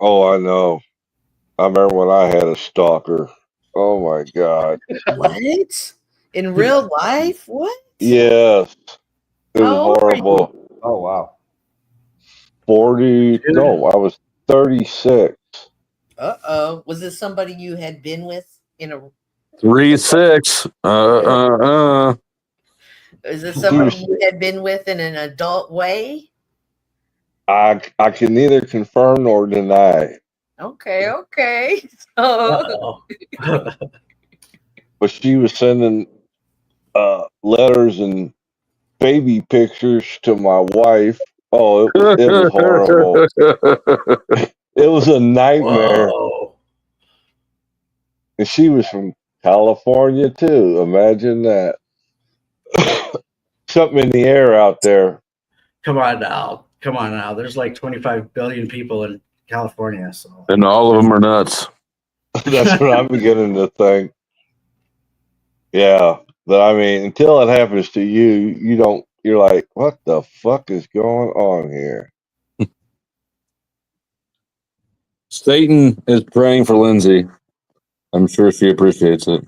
Speaker 3: Oh, I know. I remember when I had a stalker. Oh my God.
Speaker 2: What? In real life? What?
Speaker 3: Yes. It was
Speaker 2: How old are you?
Speaker 3: horrible.
Speaker 7: Oh wow.
Speaker 3: 40. No, I was 36.
Speaker 2: Uh-oh. Was it somebody you had been with in a
Speaker 6: 3-6.
Speaker 2: Is it somebody you had been with in an adult way?
Speaker 3: I can neither confirm nor deny.
Speaker 2: Okay. So
Speaker 3: But she was sending letters and baby pictures to my wife. Oh, it was horrible. It was a nightmare.
Speaker 4: Whoa.
Speaker 3: And she was from California too. Imagine that. Something in the air out there.
Speaker 4: Come on now. There's like 25 billion people in California. So
Speaker 6: And all of them are nuts.
Speaker 3: That's what I'm beginning to think. Yeah. But I mean, until it happens to you, you're like, what the fuck is going on here?
Speaker 6: Satan is praying for Lindsay. I'm sure she appreciates it.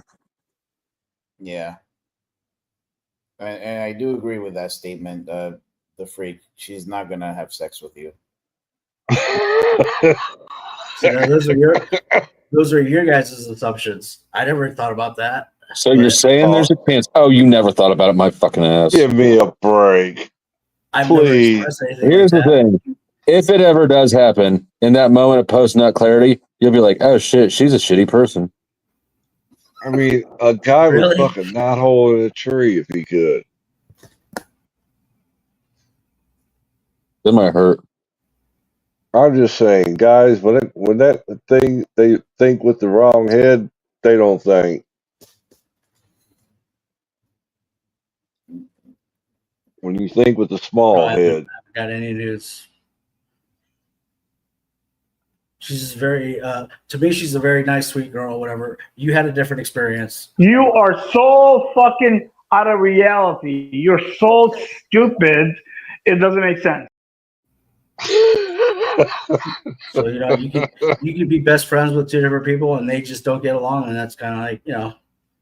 Speaker 7: Yeah. And I do agree with that statement. The freak, she's not gonna have sex with you.
Speaker 4: So now those are your guys' assumptions. I never thought about that.
Speaker 6: So you're saying there's a chance? Oh, you never thought about it, my fucking ass.
Speaker 3: Give me a break.
Speaker 4: I've
Speaker 3: Please.
Speaker 4: never expressed anything
Speaker 6: Here's
Speaker 4: like
Speaker 6: the
Speaker 4: that.
Speaker 6: thing. If it ever does happen, in that moment of post-nut clarity, you'll be like, oh shit, she's a shitty person.
Speaker 3: I mean, a guy
Speaker 4: Really?
Speaker 3: would fucking knot hole in a tree if he could.
Speaker 6: That might hurt.
Speaker 3: I'm just saying, guys, when that thing they think with the wrong head, they don't think. When you think with the small
Speaker 4: I
Speaker 3: head.
Speaker 4: haven't got any news. She's just very to me, she's a very nice, sweet girl, whatever. You had a different experience.
Speaker 10: You are so fucking out of reality. You're so stupid. It doesn't make sense.
Speaker 4: So you could be best friends with two different people and they just don't get along, and that's kind of like,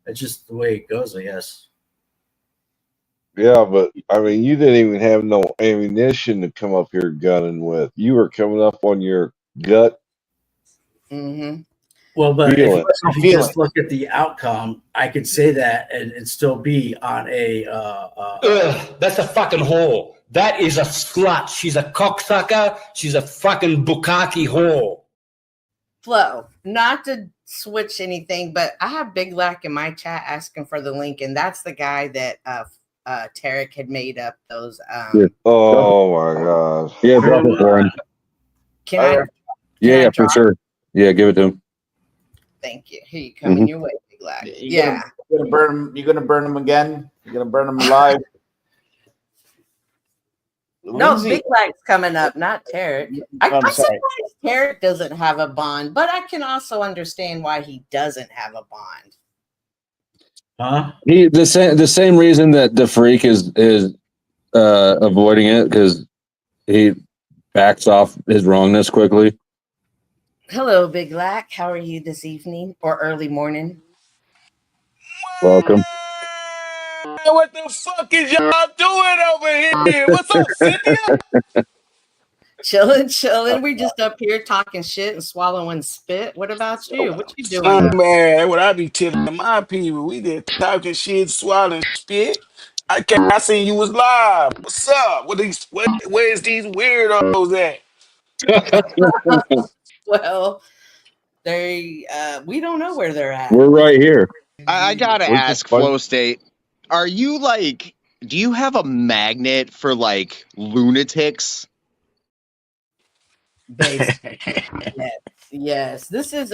Speaker 4: it's just the way it goes, I guess.
Speaker 3: Yeah, but I mean, you didn't even have no ammunition to come up here gunning with. You were coming up on your gut.
Speaker 2: Mm-hmm.
Speaker 4: Well, but
Speaker 3: Feel
Speaker 4: if you just look at the outcome, I could say that and still be on a.
Speaker 13: That's a fucking whore. That is a slut. She's a cocksucker. She's a fucking bukkake whore.
Speaker 2: Flo, not to switch anything, but I have Big Lack in my chat asking for the link, and that's the guy that Tarek had made up those.
Speaker 3: Oh my god!
Speaker 6: Yeah, drop it for him.
Speaker 2: Can I?
Speaker 6: Yeah, for sure. Yeah, give it to him.
Speaker 2: Thank you. Here you coming your way, Big Lack.
Speaker 7: You're gonna burn him again. You're gonna burn him alive.
Speaker 2: No,
Speaker 7: Lindsay,
Speaker 2: Big Black's coming up, not Tarek. I'm
Speaker 7: sorry.
Speaker 2: surprised Tarek doesn't have a bond, but I can also understand why he doesn't have a bond.
Speaker 4: Huh?
Speaker 6: The same reason that the freak is avoiding it because he backs off his wrongness quickly.
Speaker 2: Hello, Big Black. How are you this evening or early morning?
Speaker 6: Welcome.
Speaker 14: What the fuck is y'all doing over here? What's up, Cynthia?
Speaker 2: Chilling. We just up here talking shit and swallowing spit. What about you? What you doing?
Speaker 14: Man, what I be telling my people, we did talking shit, swallowing spit. I seen you was live. What's up? Where's these weirdos at?
Speaker 2: Well, we don't know where they're at.
Speaker 6: We're right here.
Speaker 15: I gotta ask, Flow State, are you like, do you have a magnet for like lunatics?
Speaker 2: Yes. This is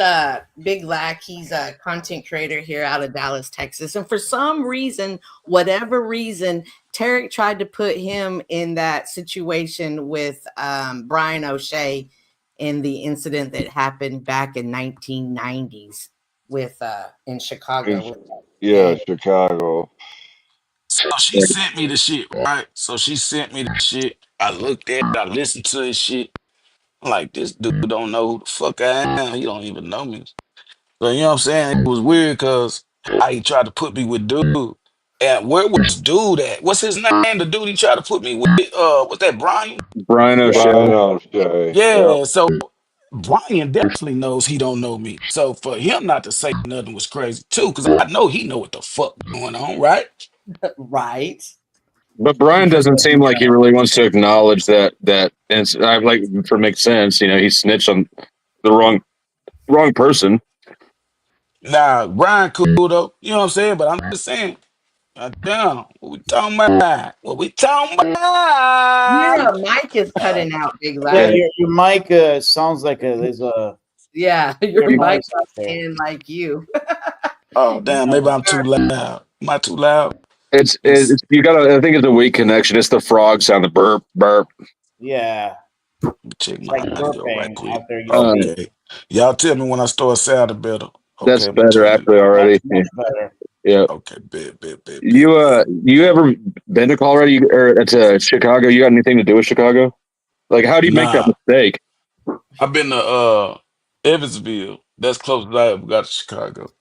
Speaker 2: Big Lack. He's a content creator here out of Dallas, Texas. And for some reason, whatever reason, Tarek tried to put him in that situation with Brian O'Shea in the incident that happened back in 1990s with in Chicago.
Speaker 3: Chicago.
Speaker 14: So she sent me the shit, right? So she sent me the shit. I looked at it, I listened to his shit. I'm like, this dude don't know who the fuck I am. He don't even know me. So you know what I'm saying? It was weird because he tried to put me with dude. And where was dude at? What's his name? The dude he tried to put me with? What's that, Brian?
Speaker 6: Brian O'Shea.
Speaker 14: Yeah, so Brian definitely knows he don't know me. So for him not to say nothing was crazy too, because I know he know what the fuck going on, right?
Speaker 2: Right.
Speaker 6: But Brian doesn't seem like he really wants to acknowledge that and I like for makes sense. You know, he snitched on the wrong person.
Speaker 14: Nah, Brian cool though. You know what I'm saying? But I'm just saying, damn, what we talking about? What we talking about?
Speaker 2: Your mic is cutting out, Big
Speaker 7: Yeah,
Speaker 2: Lack.
Speaker 7: your mic sounds like there's a.
Speaker 2: Yeah, your mic is like you.
Speaker 14: Oh damn, maybe I'm too loud. Am I too loud?
Speaker 6: It's you gotta. I think it's a weak connection. It's the frog sound, the burp burp.
Speaker 7: Yeah.
Speaker 14: Check my audio right quick.
Speaker 7: After you
Speaker 14: Okay, y'all tell me when I start sounding better. Okay,
Speaker 6: that's better actually already.
Speaker 7: Much better.
Speaker 6: Yeah.
Speaker 14: Okay, bet.
Speaker 6: You ever been to Colorado or to Chicago? You got anything to do with Chicago? Like, how do you make that mistake?
Speaker 14: I've been to Evansville. That's close as I ever got to Chicago.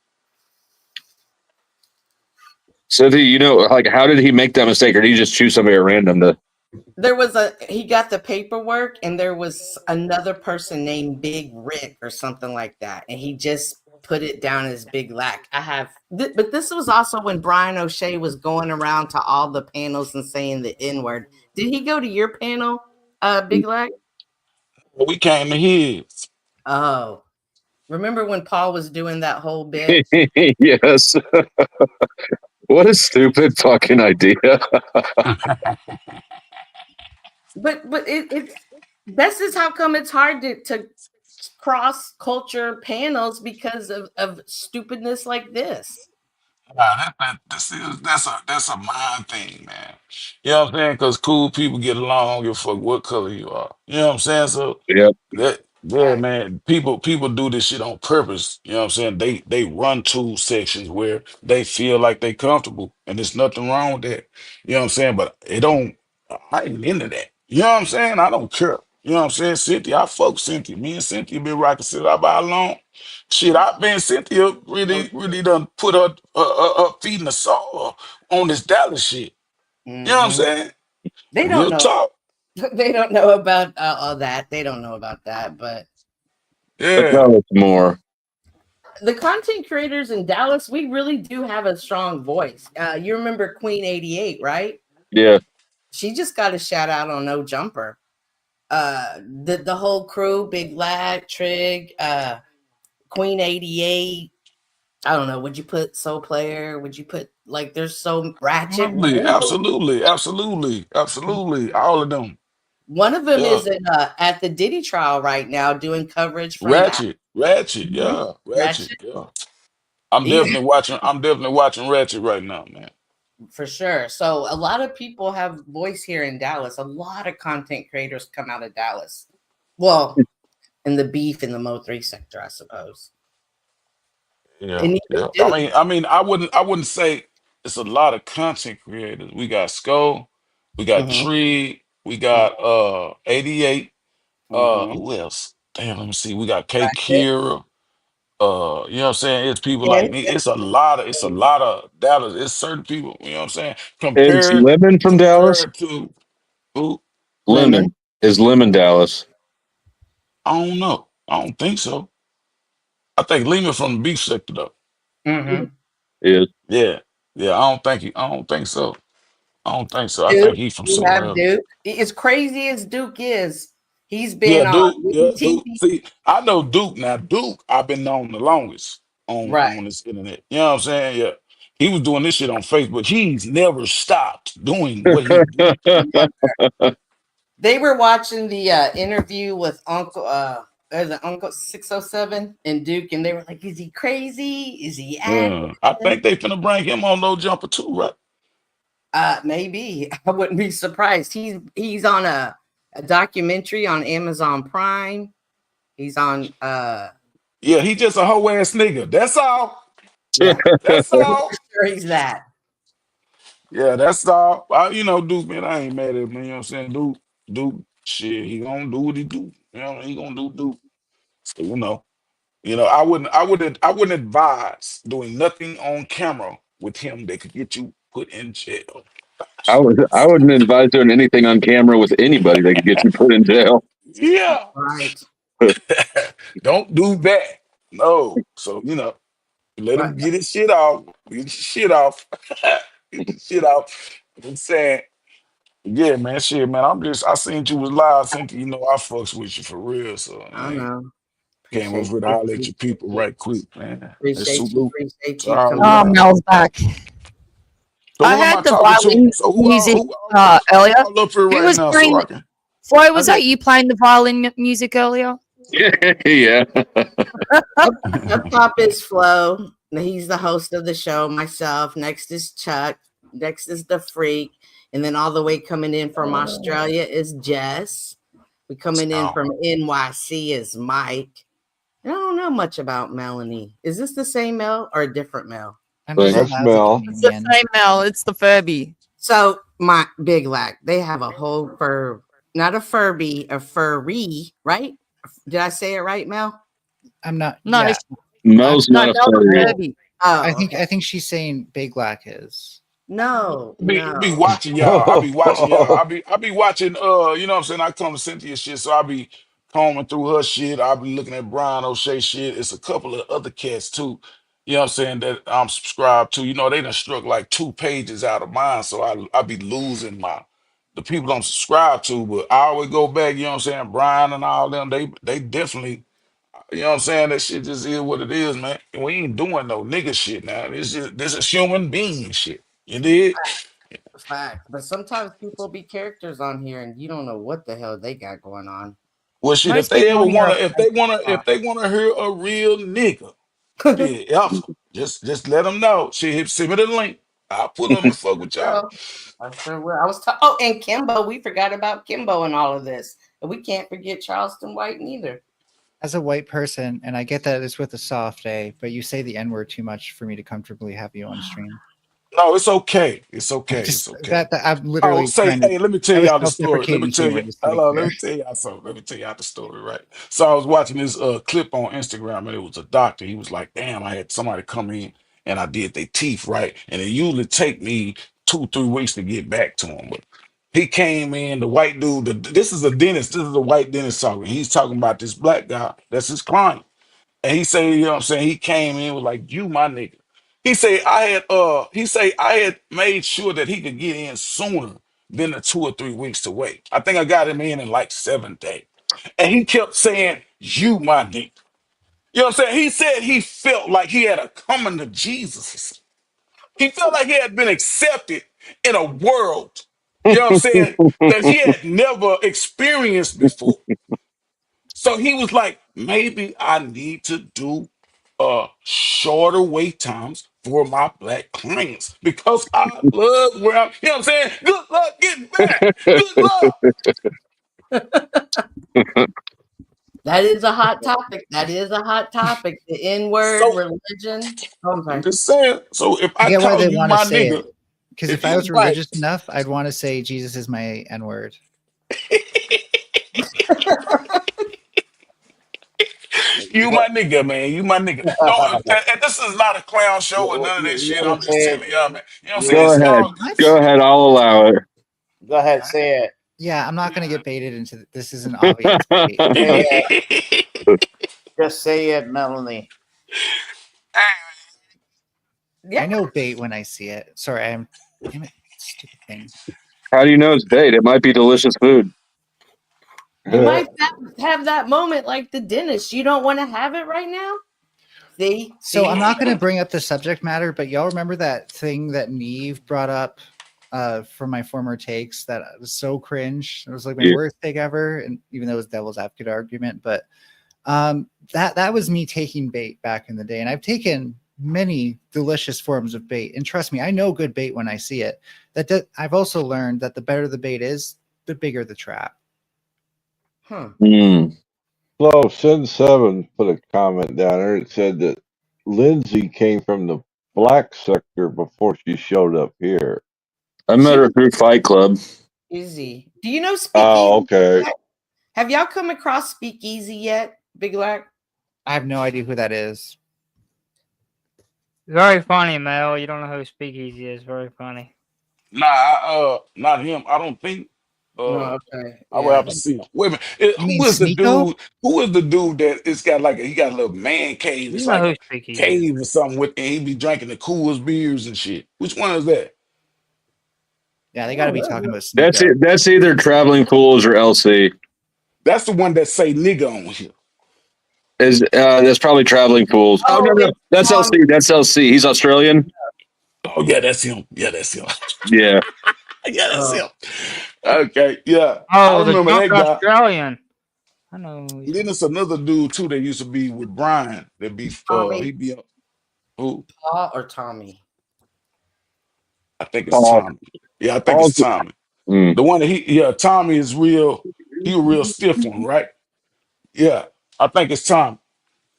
Speaker 6: Cynthia, you know, like, how did he make that mistake, or did he just choose somebody at random to?
Speaker 2: He got the paperwork, and there was another person named Big Rick or something like that, and he just put it down as Big Lack. But this was also when Brian O'Shea was going around to all the panels and saying the N-word. Did he go to your panel, Big Lack?
Speaker 14: We came to his.
Speaker 2: Oh, remember when Paul was doing that whole bit?
Speaker 6: Yes. What a stupid fucking idea.
Speaker 2: But it's this is how come it's hard to cross culture panels because of stupidness like this.
Speaker 14: That's a mind thing, man. You know what I'm saying? Because cool people get along, give a fuck what color you are. You know what I'm saying? So man, people do this shit on purpose. You know what I'm saying? They run to sections where they feel like they comfortable, and there's nothing wrong with that. You know what I'm saying? But I ain't into that. You know what I'm saying? I don't care. You know what I'm saying? Cynthia, I fuck Cynthia. Me and Cynthia been rocking shit out by long. Shit, I've been Cynthia really done put her feet in the soil on this Dallas shit. You know what I'm saying?
Speaker 2: They don't know. They don't know about all that. They don't know about that, but
Speaker 6: Tell us more.
Speaker 2: the content creators in Dallas, we really do have a strong voice. You remember Queen 88, right?
Speaker 6: Yeah.
Speaker 2: She just got a shout out on No Jumper. The whole crew, Big Lad, Trig, Queen 88. I don't know. Would you put Soul Player? Would you put there's so Ratchet?
Speaker 14: Absolutely. All of them.
Speaker 2: One of them is at the Diddy trial right now doing coverage from
Speaker 14: Ratchet, yeah. I'm definitely watching Ratchet right now, man.
Speaker 2: For sure. So a lot of people have voice here in Dallas. A lot of content creators come out of Dallas. Well, in the beef in the Mo3 sector, I suppose.
Speaker 14: Yeah,
Speaker 2: And
Speaker 14: yeah.
Speaker 2: Duke.
Speaker 14: I wouldn't say it's a lot of content creators. We got Skull, we got
Speaker 2: Mhm.
Speaker 14: Tree, we got 88.
Speaker 2: Mhm.
Speaker 14: Who else? Damn, let me see. We got K
Speaker 2: That's it.
Speaker 14: Kira. You know what I'm saying? It's people like
Speaker 2: And
Speaker 14: me. It's a lot of Dallas. It's certain people, you know what I'm saying?
Speaker 6: Is Lemon from Dallas?
Speaker 14: Compared to who?
Speaker 6: Lemon. Is Lemon Dallas?
Speaker 14: I don't know. I don't think so. I think Lehman from the beef sector though.
Speaker 2: Mm-hmm.
Speaker 6: Is.
Speaker 14: Yeah. Yeah. I don't think so. I don't think so. I
Speaker 2: Duke,
Speaker 14: think he's from
Speaker 2: you
Speaker 14: somewhere
Speaker 2: have
Speaker 14: else.
Speaker 2: Duke. As crazy as Duke is, he's
Speaker 14: Yeah,
Speaker 2: been on
Speaker 14: Duke. Yeah,
Speaker 2: TV.
Speaker 14: Duke. See, I know Duke now. Duke, I've been known the longest
Speaker 2: Right.
Speaker 14: on this internet. You know what I'm saying? Yeah. He was doing this shit on Facebook. He's never stopped doing what he do.
Speaker 2: They were watching the interview with Uncle 607 and Duke, and they were like, "Is he crazy? Is he acting?"
Speaker 14: I think they finna bring him on No Jumper too, right?
Speaker 2: Maybe. I wouldn't be surprised. He's on a documentary on Amazon Prime. He's on
Speaker 14: Yeah, he just a hoe ass nigga. That's all.
Speaker 2: yeah.
Speaker 14: That's all.
Speaker 2: Sure he's that.
Speaker 14: Yeah, that's all. You know, Duke, man, I ain't mad at him. You know what I'm saying? Duke, shit, he gonna do what he do. You know, he gonna do Duke. So, I wouldn't advise doing nothing on camera with him that could get you put in jail.
Speaker 6: I wouldn't advise doing anything on camera with anybody that could get you put in jail.
Speaker 14: Yeah.
Speaker 2: Right.
Speaker 14: Don't do that. No. So, let him get his shit off. Get his shit off. Get his shit off. I'm saying, yeah, man, shit, man. I seen you was live. I think I fucks with you for real. So
Speaker 2: I know.
Speaker 14: came
Speaker 2: Appreciate
Speaker 14: over to
Speaker 2: you.
Speaker 14: holler at your people right quick, man. And
Speaker 2: Appreciate you.
Speaker 14: salute.
Speaker 2: Appreciate
Speaker 14: to
Speaker 2: you
Speaker 14: all
Speaker 2: coming
Speaker 14: y'all.
Speaker 8: Oh,
Speaker 2: on.
Speaker 8: Mel's back.
Speaker 14: So
Speaker 8: I
Speaker 14: who am I
Speaker 8: heard the
Speaker 14: talking to?
Speaker 8: violin
Speaker 14: So
Speaker 8: music
Speaker 14: who
Speaker 8: earlier.
Speaker 14: all up here
Speaker 8: Who
Speaker 14: right
Speaker 8: was
Speaker 14: now so
Speaker 8: playing?
Speaker 14: I can
Speaker 8: Floyd, was that you playing the violin music earlier?
Speaker 6: Yeah.
Speaker 2: Up top is Flo. He's the host of the show. Myself. Next is Chuck. Next is the Freak. And then all the way coming in from Australia is Jess. We coming in from NYC is Mike. I don't know much about Melanie. Is this the same Mel or a different Mel?
Speaker 3: That's Mel.
Speaker 8: It's the same Mel. It's the Furby.
Speaker 2: So my Big Lack, they have a whole not a Furby, a furry, right? Did I say it right, Mel?
Speaker 1: I'm not.
Speaker 8: No,
Speaker 1: Yeah.
Speaker 6: Mel's not a furry.
Speaker 8: Furby.
Speaker 2: Oh,
Speaker 1: I think she's saying Big Black is.
Speaker 2: No,
Speaker 14: I be
Speaker 2: no.
Speaker 14: watching y'all. I be watching y'all. I be watching you know what I'm saying? I come to Cynthia shit, so I be combing through her shit. I be looking at Brian O'Shea shit. It's a couple of other cats too. You know what I'm saying, that I'm subscribed to. They done struck like 2 pages out of mine. So I be losing the people I'm subscribed to, but I always go back, you know what I'm saying? Brian and all them, they definitely, you know what I'm saying? That shit just is what it is, man. And we ain't doing no nigga shit now. This is human being shit. You did?
Speaker 2: Fact. But sometimes people be characters on here and you don't know what the hell they got going on.
Speaker 14: Well, shit,
Speaker 8: Most people here are
Speaker 14: if they wanna hear a real nigga, shit, just let them know. Shit, send me the link. I'll put them to fuck with y'all.
Speaker 2: Girl, I sure will. Oh, and Kimbo, we forgot about Kimbo and all of this. And we can't forget Charleston White neither.
Speaker 1: As a white person, and I get that it's with a soft A, but you say the N word too much for me to comfortably have you on stream.
Speaker 14: No, it's okay. It's okay.
Speaker 1: Just
Speaker 14: It's okay.
Speaker 1: that I'm literally
Speaker 14: Hey, let me tell
Speaker 1: I was
Speaker 14: y'all the story. Let me
Speaker 1: self-deprecating
Speaker 14: tell you.
Speaker 1: humor, just to be
Speaker 14: Hello, let
Speaker 1: clear.
Speaker 14: me tell y'all something. Let me tell y'all the story, right? So I was watching this clip on Instagram, and it was a doctor. He was like, damn, I had somebody come in and I did their teeth, right? And it usually take me 2-3 weeks to get back to him. But he came in, the white dude, this is a dentist, this is a white dentist talking. He's talking about this black guy, that's his client. And he said, you know what I'm saying? He came in with like, you my nigga. He say I had made sure that he could get in sooner than the 2 or 3 weeks to wait. I think I got him in like 7 days. And he kept saying, you my nigga. You know what I'm saying? He said he felt like he had a coming to Jesus. He felt like he had been accepted in a world, you know what I'm saying, that he had never experienced before. So he was like, maybe I need to do shorter wait times for my black clients because I love where I'm. You know what I'm saying? Good luck getting back. Good luck.
Speaker 2: That is a hot topic. That is a hot topic. The N-word,
Speaker 14: So
Speaker 2: religion. Oh, I'm
Speaker 14: I'm
Speaker 2: sorry.
Speaker 14: just saying. So if
Speaker 1: I
Speaker 14: I
Speaker 1: get why
Speaker 14: call
Speaker 1: they
Speaker 14: you
Speaker 1: want to
Speaker 14: my
Speaker 1: say
Speaker 14: nigga,
Speaker 1: it. Because
Speaker 14: if
Speaker 1: if I
Speaker 14: you
Speaker 1: was
Speaker 14: white,
Speaker 1: religious enough, I'd want to say Jesus is my N word.
Speaker 14: you my nigga, man. You my nigga. No, and this is not a clown show or none of that
Speaker 7: You
Speaker 14: shit.
Speaker 7: want
Speaker 14: I'm
Speaker 7: to
Speaker 14: just
Speaker 7: say
Speaker 14: telling y'all, man. You know what I'm saying?
Speaker 6: Go
Speaker 14: It's
Speaker 6: ahead.
Speaker 14: all
Speaker 6: Go ahead. I'll allow it.
Speaker 7: Go ahead, say it.
Speaker 1: Yeah, I'm not going to get baited into this. Is an obvious bait.
Speaker 7: Say it. Just say it, Melanie.
Speaker 2: Yeah.
Speaker 1: I know bait when I see it. Sorry, damn it, stupid thing.
Speaker 6: How do you know it's bait? It might be delicious food.
Speaker 2: You might have that moment like the dentist. You don't want to have it right now. See?
Speaker 1: So I'm not going to bring up the subject matter, but y'all remember that thing that Neve brought up from my former takes that was so cringe. It was like my
Speaker 6: Yeah.
Speaker 1: worst take ever, and even though it was devil's advocate argument, but that was me taking bait back in the day, and I've taken many delicious forms of bait, and trust me, I know good bait when I see it. I've also learned that the better the bait is, the bigger the trap.
Speaker 2: Huh.
Speaker 3: So Sin7 put a comment down there. It said that Lindsay came from the black sector before she showed up here.
Speaker 6: I met her through Fight Club.
Speaker 2: Easy. Do you know Speakeasy?
Speaker 3: Oh, okay.
Speaker 2: Have y'all come across Speakeasy yet, Big Black?
Speaker 1: I have no idea who that is.
Speaker 16: Very funny, Mel. You don't know who Speakeasy is. Very funny.
Speaker 14: Not him. I don't think.
Speaker 2: No, okay.
Speaker 14: I would have to see him. Wait a minute.
Speaker 1: You mean
Speaker 14: Who is the
Speaker 1: Sneeko?
Speaker 14: dude? Who is the dude that it's got like he got a little man cave?
Speaker 16: You
Speaker 14: It's
Speaker 16: know
Speaker 14: like
Speaker 16: who
Speaker 14: a
Speaker 16: Speakeasy is.
Speaker 14: cave or something with, and he be drinking the coolest beers and shit. Which one is that?
Speaker 1: Yeah, they got to be talking about
Speaker 6: That's
Speaker 1: Sneeko.
Speaker 6: it. That's either Traveling Fools or LC.
Speaker 14: That's the one that say nigga on here.
Speaker 6: That's probably Traveling Fools. Oh no, no, that's LC. That's LC. He's Australian.
Speaker 14: Oh yeah, that's him. Yeah, that's him.
Speaker 6: Yeah.
Speaker 14: Yeah, that's him. Okay, yeah. I
Speaker 16: Oh, the
Speaker 14: remember
Speaker 16: drunk
Speaker 14: that guy.
Speaker 16: Australian. I know.
Speaker 14: Then there's another dude too that used to be with Brian. That be
Speaker 2: Tommy.
Speaker 14: he be who?
Speaker 2: Paul or Tommy?
Speaker 14: I think it's Tommy. Yeah, I think it's Tommy. The one that Tommy is real. He a real stiff one, right? Yeah, I think it's Tommy.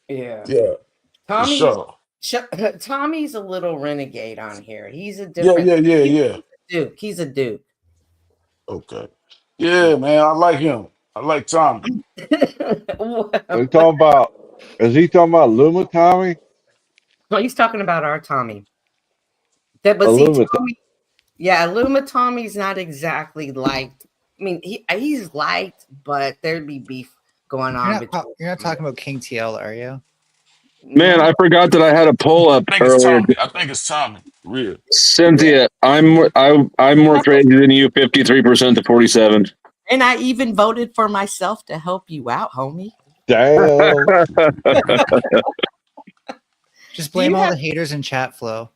Speaker 2: Yeah.
Speaker 14: Yeah, for sure.
Speaker 2: Tommy's a little renegade on here. He's a
Speaker 14: Yeah,
Speaker 2: different.
Speaker 14: yeah.
Speaker 2: Duke. He's a Duke.
Speaker 14: Okay. Yeah, man, I like him. I like Tommy.
Speaker 3: Are you talking about? Is he talking about Luma Tommy?
Speaker 2: Well, he's talking about our Tommy. But see,
Speaker 3: Illuma-
Speaker 2: Tommy, yeah, Luma Tommy's not exactly liked. I mean, he's liked, but there'd be beef going on between.
Speaker 1: You're not talking about King TL, are you?
Speaker 6: Man, I forgot that I had a poll up
Speaker 14: I think it's
Speaker 6: earlier.
Speaker 14: Tommy. I think it's Tommy. Real.
Speaker 6: Cynthia, I'm more crazy than you. 53% to 47.
Speaker 2: And I even voted for myself to help you out, homie.
Speaker 3: Damn.
Speaker 1: Just blame all the haters in chat flow.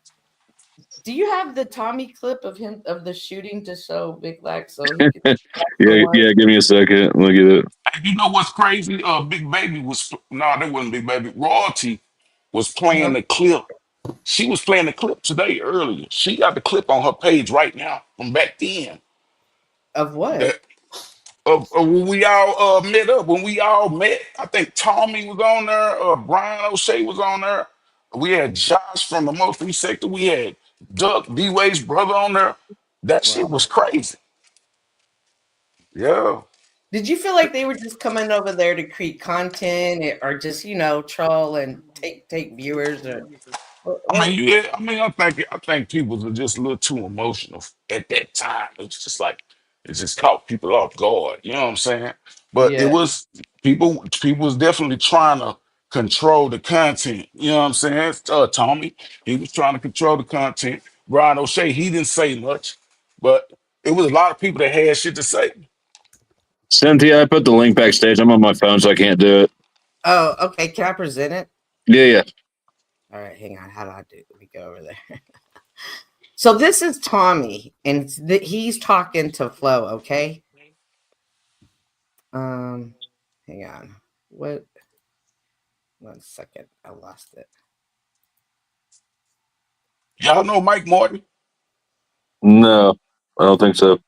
Speaker 2: Do you have the Tommy clip of him of the shooting to show Big Black so he could?
Speaker 6: Yeah. Give me a second. Look at it.
Speaker 14: You know what's crazy? Big Baby was that wasn't Big Baby. Royalty was playing the clip. She was playing the clip today earlier. She got the clip on her page right now from back then.
Speaker 2: Of what?
Speaker 14: That, when we all met up. When we all met, I think Tommy was on there. Brian O'Shea was on there. We had Josh from the Murphy sector. We had Duck D-Way's brother on there. That shit was crazy. Yeah.
Speaker 2: Did you feel like they were just coming over there to create content or just troll and take viewers or?
Speaker 14: I think people were just a little too emotional at that time. It's just like it just caught people off guard. You know what I'm saying? But it
Speaker 2: Yeah.
Speaker 14: was people was definitely trying to control the content. You know what I'm saying? Tommy, he was trying to control the content. Brian O'Shea, he didn't say much, but it was a lot of people that had shit to say.
Speaker 6: Cynthia, I put the link backstage. I'm on my phone, so I can't do it.
Speaker 2: Oh, okay. Can I present it?
Speaker 6: Yeah.
Speaker 2: All right, hang on. How do I do? Let me go over there. So this is Tommy, and he's talking to Flo. Okay. Hang on. What? 1 second. I lost it.
Speaker 14: Y'all know Mike Morton?
Speaker 6: No, I don't think so.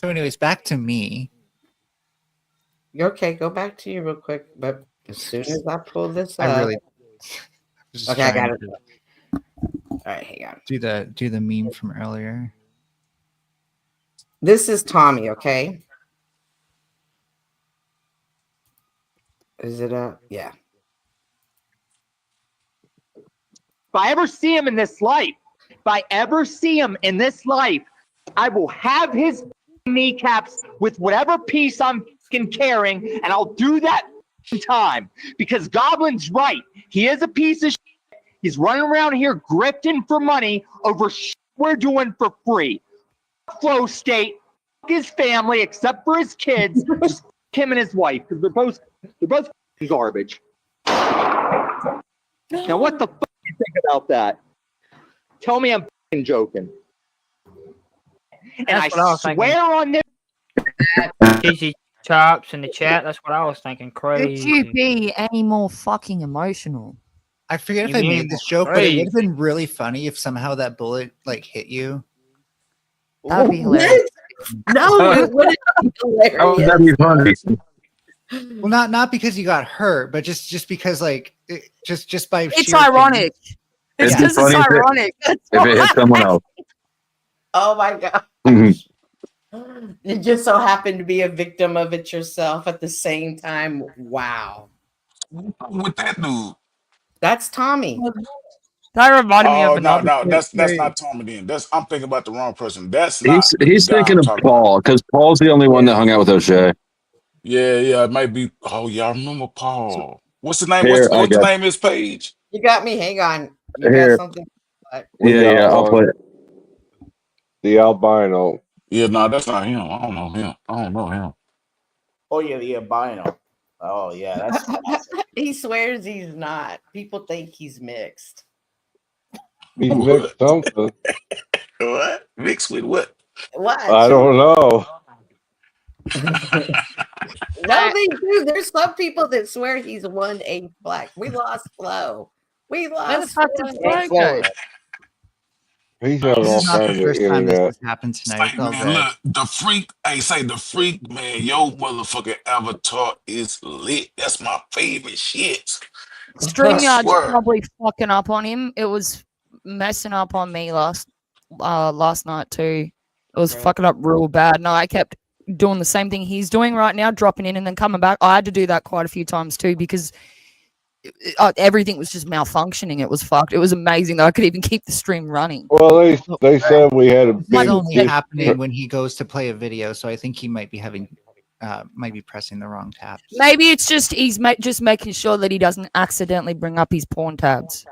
Speaker 1: So, anyways, back to me.
Speaker 2: You're okay. Go back to you real quick. But as soon as I pull this
Speaker 1: I
Speaker 2: up,
Speaker 1: really.
Speaker 2: okay, I got it. All right, hang on.
Speaker 1: Do the meme from earlier.
Speaker 2: This is Tommy. Okay. Is it up? Yeah.
Speaker 17: If I ever see him in this life, I will have his kneecaps with whatever piece I'm carrying, and I'll do that time because Goblin's right. He is a piece of shit. He's running around here grifting for money over shit we're doing for free. Flow State, his family, except for his kids, just him and his wife, because they're both garbage. Now, what the fuck do you think about that? Tell me I'm fucking joking. And I swear on this.
Speaker 16: Cheesy chops in the chat. That's what I was thinking.
Speaker 8: Could
Speaker 16: Crazy.
Speaker 8: you be any more fucking emotional?
Speaker 1: I forget if I made this joke, but it would have been really funny if somehow that bullet like hit you.
Speaker 8: That would be hilarious.
Speaker 2: No, it wouldn't be hilarious.
Speaker 6: That'd be funny.
Speaker 1: Well, not because you got hurt, but just because like just by
Speaker 8: It's
Speaker 1: sheer
Speaker 8: ironic.
Speaker 1: pain.
Speaker 8: It's
Speaker 6: It'd be
Speaker 8: because
Speaker 6: funny
Speaker 8: it's
Speaker 6: if it-
Speaker 8: ironic.
Speaker 6: If it hit someone else.
Speaker 2: Oh my god.
Speaker 6: Mhm.
Speaker 2: You just so happen to be a victim of it yourself at the same time. Wow.
Speaker 14: With that dude.
Speaker 2: That's Tommy.
Speaker 16: That reminded me
Speaker 14: Oh
Speaker 16: of
Speaker 14: no,
Speaker 16: another.
Speaker 14: that's not Tommy. Then I'm thinking about the wrong person. That's not.
Speaker 6: He's
Speaker 14: the guy
Speaker 6: thinking
Speaker 14: I'm
Speaker 6: of
Speaker 14: talking
Speaker 6: Paul because Paul's the only one that hung out with O'Shea.
Speaker 14: Yeah, it might be. Oh yeah, I remember Paul. What's the name?
Speaker 6: Here, I
Speaker 14: What's the
Speaker 6: got
Speaker 14: name of his page?
Speaker 2: You got me. Hang on. You
Speaker 6: Here.
Speaker 2: got something.
Speaker 6: Yeah, I'll play it.
Speaker 3: The albino.
Speaker 14: Yeah, no, that's not him. I don't know him.
Speaker 7: Oh yeah, the albino. Oh yeah, that's
Speaker 2: He swears he's not. People think he's mixed.
Speaker 3: He's mixed something.
Speaker 14: What? Mixed with what?
Speaker 2: What?
Speaker 3: I don't know.
Speaker 2: No, they do. There's some people that swear he's 1/8 black. We lost Flo. We lost
Speaker 8: fuck did
Speaker 2: Flo.
Speaker 8: Flo go?
Speaker 3: He's on
Speaker 1: This
Speaker 3: all
Speaker 1: is not the
Speaker 3: kinds of
Speaker 1: first time this
Speaker 3: internet.
Speaker 1: has happened tonight. It's all
Speaker 14: Man,
Speaker 1: good.
Speaker 14: look, the freak. Hey, say the freak, man. Your motherfucking avatar is lit. That's my favorite shit. I
Speaker 8: StreamYard's
Speaker 14: swear.
Speaker 8: probably fucking up on him. It was messing up on me last night too. It was fucking up real bad. No, I kept doing the same thing he's doing right now, dropping in and then coming back. I had to do that quite a few times too because everything was just malfunctioning. It was fucked. It was amazing that I could even keep the stream running.
Speaker 3: Well, they said we had a
Speaker 1: It's
Speaker 3: big.
Speaker 1: only happening when he goes to play a video, so I think he might be having might be pressing the wrong tab.
Speaker 8: Maybe it's just he's just making sure that he doesn't accidentally bring up his porn tabs.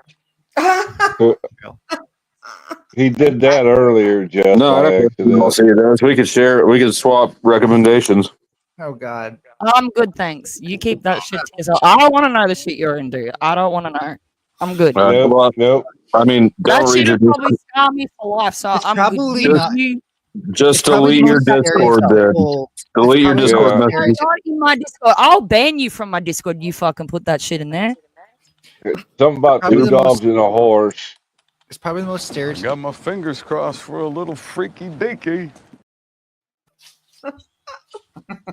Speaker 3: He did that earlier, Jeff.
Speaker 6: No, I
Speaker 3: by
Speaker 6: don't
Speaker 3: accident.
Speaker 6: I'll see those. We could share. We could swap recommendations.
Speaker 1: Oh God.
Speaker 8: I'm good, thanks. You keep that shit to yourself. I don't want to know the shit you're into. I don't want to know. I'm good.
Speaker 3: Nope.
Speaker 6: I mean,
Speaker 8: That
Speaker 6: don't read
Speaker 8: shit
Speaker 6: your
Speaker 8: will probably scar me for life. So I'm
Speaker 1: probably
Speaker 8: good.
Speaker 1: not-
Speaker 6: Just
Speaker 1: It's probably
Speaker 6: delete
Speaker 1: the
Speaker 6: your
Speaker 1: most serious
Speaker 6: Discord
Speaker 1: of
Speaker 6: there.
Speaker 1: all-
Speaker 6: Delete your
Speaker 1: probably-
Speaker 6: Discord
Speaker 3: Yeah.
Speaker 8: You're
Speaker 6: message.
Speaker 8: not in my Discord. I'll ban you from my Discord. You fucking put that shit in there.
Speaker 3: Something about
Speaker 1: Probably
Speaker 3: two
Speaker 1: the most-
Speaker 3: dogs and a horse.
Speaker 1: It's probably the most stereotypical.
Speaker 18: Got my fingers crossed for a little freaky dinky.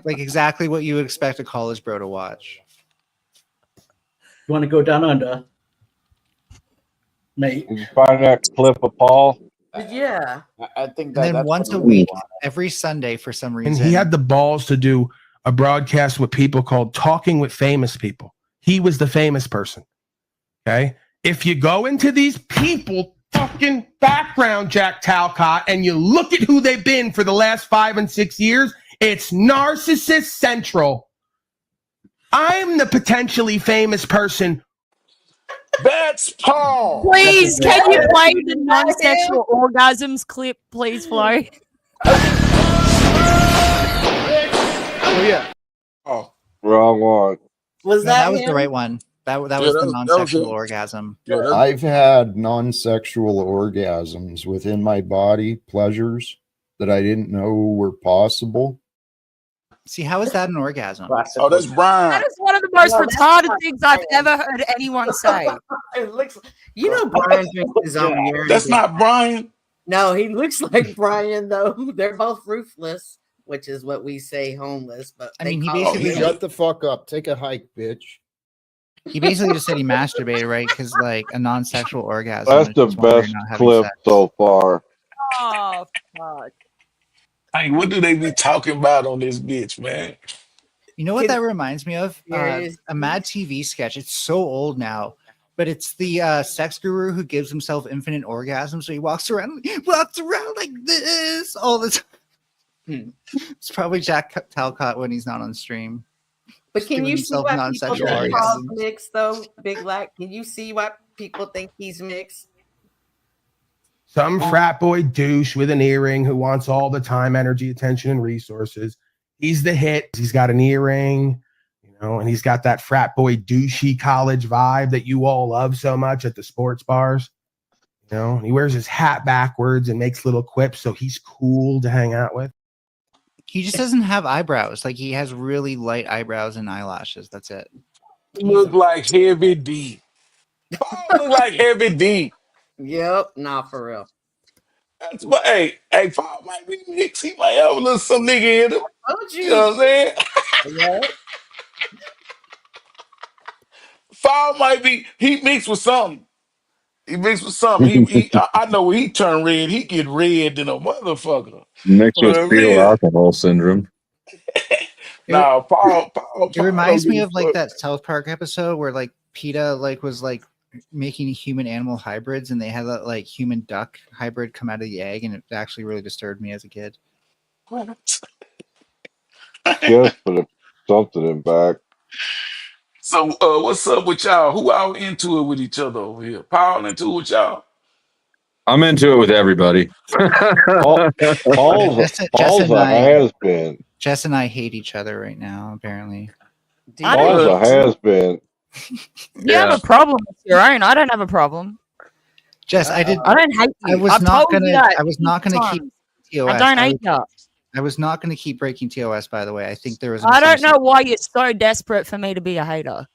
Speaker 1: Like exactly what you would expect a college bro to watch.
Speaker 4: You want to go down under, mate?
Speaker 3: Did you find that clip of Paul?
Speaker 2: Yeah.
Speaker 7: I think
Speaker 1: And
Speaker 7: that
Speaker 1: then
Speaker 7: that's
Speaker 1: once
Speaker 7: what
Speaker 1: a
Speaker 7: we
Speaker 1: week,
Speaker 7: want.
Speaker 1: every Sunday for some
Speaker 12: And
Speaker 1: reason.
Speaker 12: he had the balls to do a broadcast with people called Talking with Famous People. He was the famous person. Okay. If you go into these people fucking background, Jack Talcott, and you look at who they've been for the last 5 and 6 years, it's narcissist central. I'm the potentially famous person.
Speaker 14: That's Paul.
Speaker 8: Please, can you play the non-sexual orgasms clip, please, Flo?
Speaker 3: Oh yeah.
Speaker 14: Oh,
Speaker 3: wrong one.
Speaker 2: Was
Speaker 1: No,
Speaker 2: that
Speaker 1: that was
Speaker 2: him?
Speaker 1: the right one. That was
Speaker 14: Yeah,
Speaker 1: the
Speaker 14: that was
Speaker 1: non-sexual
Speaker 14: it.
Speaker 1: orgasm.
Speaker 19: I've had non-sexual orgasms within my body, pleasures that I didn't know were possible.
Speaker 1: See, how is that an orgasm?
Speaker 14: Oh, that's Brian.
Speaker 8: That is one of the most
Speaker 2: No, that's
Speaker 8: retarded
Speaker 2: not
Speaker 8: things I've ever heard anyone say.
Speaker 2: It looks, you know, Brian drinks his own urine.
Speaker 14: That's not Brian.
Speaker 2: No, he looks like Brian though. They're both ruthless, which is what we say homeless. But
Speaker 1: I mean, he
Speaker 2: call it
Speaker 1: basically
Speaker 2: ruthless.
Speaker 19: Shut the fuck up. Take a hike, bitch.
Speaker 1: He basically just said he masturbated, right? Because like a non-sexual orgasm.
Speaker 3: That's
Speaker 1: is
Speaker 3: the
Speaker 1: just when you're
Speaker 3: best
Speaker 1: not having
Speaker 3: clip
Speaker 1: sex.
Speaker 3: so far.
Speaker 8: Oh fuck.
Speaker 14: Hey, what do they be talking about on this bitch, man?
Speaker 1: You know what that reminds me of?
Speaker 2: Serious?
Speaker 1: A Mad TV sketch. It's so old now, but it's the sex guru who gives himself infinite orgasms. So he walks around like this all the time. It's probably Jack Talcott when he's not on stream.
Speaker 2: But can
Speaker 1: Giving
Speaker 2: you see
Speaker 1: himself
Speaker 2: why people
Speaker 1: non-sexual
Speaker 2: think Paul's
Speaker 1: orgasms.
Speaker 2: mixed though? Big Lack. Can you see why people think he's mixed?
Speaker 12: Some frat boy douche with an earring who wants all the time, energy, attention, and resources. He's the hit. He's got an earring, and he's got that frat boy douchey college vibe that you all love so much at the sports bars. And he wears his hat backwards and makes little quips, so he's cool to hang out with.
Speaker 1: He just doesn't have eyebrows. Like he has really light eyebrows and eyelashes. That's it.
Speaker 14: Look like Heavy D. Paul look like Heavy D.
Speaker 2: Yep, nah, for real.
Speaker 14: That's what. Hey, Paul might be mixed. He might have a little some nigga in him.
Speaker 2: Don't
Speaker 14: You know what I'm saying?
Speaker 2: What?
Speaker 14: Paul might be. He mixed with something. He mixed with something. I know when he turn red, he get red than a motherfucker.
Speaker 6: Mixed
Speaker 14: You
Speaker 6: with
Speaker 14: know what I
Speaker 6: fetal
Speaker 14: mean?
Speaker 6: alcohol syndrome.
Speaker 14: Nah, Paul.
Speaker 1: It reminds
Speaker 14: don't
Speaker 1: me
Speaker 14: give a
Speaker 1: of like
Speaker 14: fuck.
Speaker 1: that South Park episode where like PETA was making human animal hybrids, and they had that like human duck hybrid come out of the egg, and it actually really disturbed me as a kid.
Speaker 14: What?
Speaker 3: Just put something in back.
Speaker 14: So, what's up with y'all? Who all into it with each other over here? Paul into it with y'all?
Speaker 6: I'm into it with everybody.
Speaker 3: Paul's a has-been.
Speaker 1: Jess and I hate each other right now, apparently.
Speaker 3: Paul's a has-been.
Speaker 8: You have a problem with your own. I don't have a problem.
Speaker 1: Jess, I
Speaker 8: don't hate you.
Speaker 1: I was
Speaker 8: I've
Speaker 1: not
Speaker 8: told you
Speaker 1: gonna.
Speaker 8: that
Speaker 1: I was not gonna keep
Speaker 8: times.
Speaker 1: TOS.
Speaker 8: I don't hate you.
Speaker 1: I was not gonna keep breaking TOS. By the way, I think there was.
Speaker 8: I don't know why you're so desperate for me to be a hater.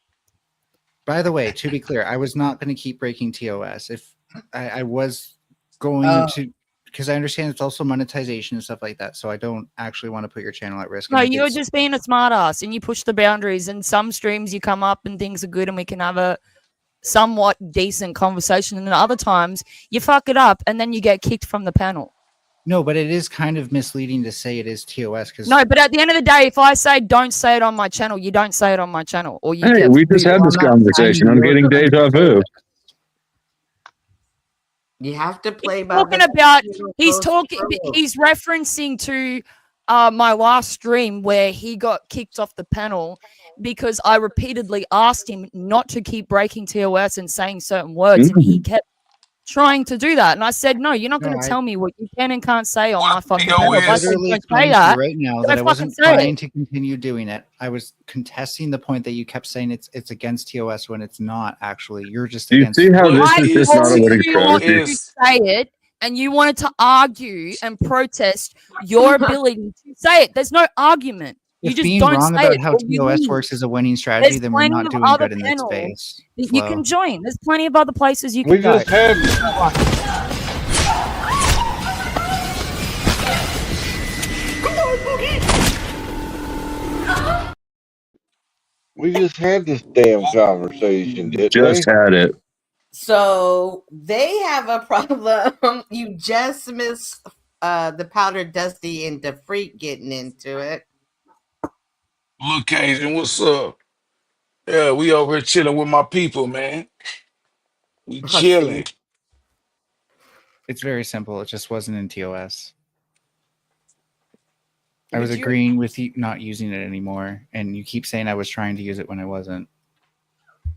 Speaker 1: By the way, to be clear, I was not going to keep breaking TOS. If I was going to, because I understand it's also monetization and stuff like that. So I don't actually want to put your channel at risk.
Speaker 8: No, you're just being a smart ass and you push the boundaries. And some streams you come up and things are good and we can have a somewhat decent conversation. And then other times you fuck it up and then you get kicked from the panel.
Speaker 1: No, but it is kind of misleading to say it is TOS because
Speaker 8: no, but at the end of the day, if I say don't say it on my channel, you don't say it on my channel. Or you
Speaker 6: Hey,
Speaker 8: get
Speaker 6: we just had this conversation. I'm getting deja vu.
Speaker 2: You have to play by
Speaker 8: talking about he's referencing to my last stream where he got kicked off the panel because I repeatedly asked him not to keep breaking TOS and saying certain words, and he kept trying to do that. And I said, no, you're not going to tell me what you can and can't say on my fucking panel. If I said,
Speaker 1: literally
Speaker 8: don't
Speaker 1: telling
Speaker 8: say
Speaker 1: you
Speaker 8: that,
Speaker 1: right now
Speaker 8: don't
Speaker 1: that I
Speaker 8: fucking
Speaker 1: wasn't
Speaker 8: say
Speaker 1: trying
Speaker 8: it.
Speaker 1: to continue doing it. I was contesting the point that you kept saying it's against TOS when it's not actually. You're just
Speaker 6: Do you
Speaker 1: against.
Speaker 6: see how this
Speaker 8: I
Speaker 6: is just not a
Speaker 8: told
Speaker 6: winning
Speaker 8: you not to
Speaker 6: strategy?
Speaker 8: say it, and you wanted to argue and protest your ability to say it. There's no argument. You
Speaker 1: If
Speaker 8: just
Speaker 1: being
Speaker 8: don't
Speaker 1: wrong
Speaker 8: say
Speaker 1: about
Speaker 8: it.
Speaker 1: how
Speaker 8: or you
Speaker 1: TOS
Speaker 8: leave.
Speaker 1: works is a winning strategy,
Speaker 8: There's
Speaker 1: then we're
Speaker 8: plenty
Speaker 1: not
Speaker 8: of
Speaker 1: doing
Speaker 8: other
Speaker 1: good in this
Speaker 8: panels
Speaker 1: space.
Speaker 8: that you can join. There's plenty of other places you can
Speaker 3: We
Speaker 8: go.
Speaker 3: just had this damn conversation, didn't
Speaker 6: Just
Speaker 3: we?
Speaker 6: had it.
Speaker 2: So they have a problem. You just missed the Powder Dusty and the Freak getting into it.
Speaker 14: Look, Cajun, what's up? Yeah, we over here chilling with my people, man. We chilling.
Speaker 1: It's very simple. It just wasn't in TOS. I was
Speaker 8: Would you-
Speaker 1: agreeing with you not using it anymore, and you keep saying I was trying to use it when I wasn't.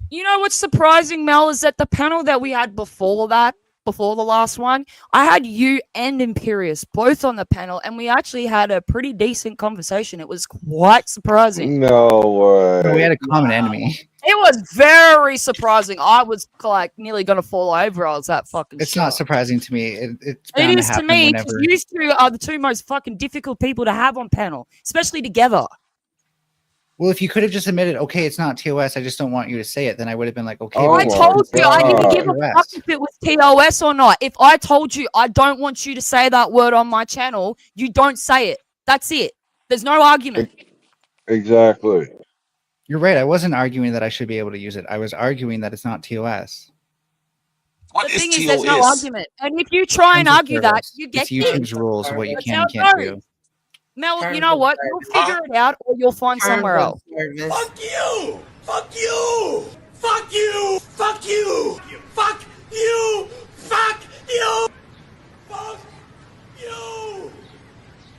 Speaker 8: You know what's surprising, Mel, is that the panel that we had before the last one, I had you and Imperious both on the panel, and we actually had a pretty decent conversation. It was quite surprising.
Speaker 3: No way.
Speaker 1: No, we had a common enemy.
Speaker 8: It was very surprising. I was like nearly gonna fall over. I was that fucking
Speaker 1: It's
Speaker 8: shocked.
Speaker 1: not surprising to me. It's bound
Speaker 8: It
Speaker 1: to
Speaker 8: is to
Speaker 1: happen
Speaker 8: me because
Speaker 1: whenever.
Speaker 8: you two are the two most fucking difficult people to have on panel, especially together.
Speaker 1: Well, if you could have just admitted, okay, it's not TOS, I just don't want you to say it, then I would have been like, okay.
Speaker 3: Oh
Speaker 8: I told you I didn't
Speaker 3: God.
Speaker 8: give a fuck if it was TOS or not. If I told you I don't want you to say that word on my channel, you don't say it. That's it. There's no argument.
Speaker 3: Exactly.
Speaker 1: You're right. I wasn't arguing that I should be able to use it. I was arguing that it's not TOS.
Speaker 14: What
Speaker 8: The
Speaker 14: is
Speaker 8: thing is, there's no
Speaker 14: TOS?
Speaker 8: argument. And if you try and
Speaker 1: Terms of
Speaker 8: argue that,
Speaker 1: service.
Speaker 8: you get
Speaker 1: It's YouTube's
Speaker 8: kicked.
Speaker 1: rules of what you
Speaker 8: That's
Speaker 1: can
Speaker 8: how
Speaker 1: and
Speaker 8: it
Speaker 1: can't
Speaker 8: goes.
Speaker 1: do.
Speaker 8: Mel, you know what? You'll figure it out or you'll find somewhere else.
Speaker 13: Fuck you! Fuck you! Fuck you! Fuck you! Fuck you! Fuck you! Fuck you!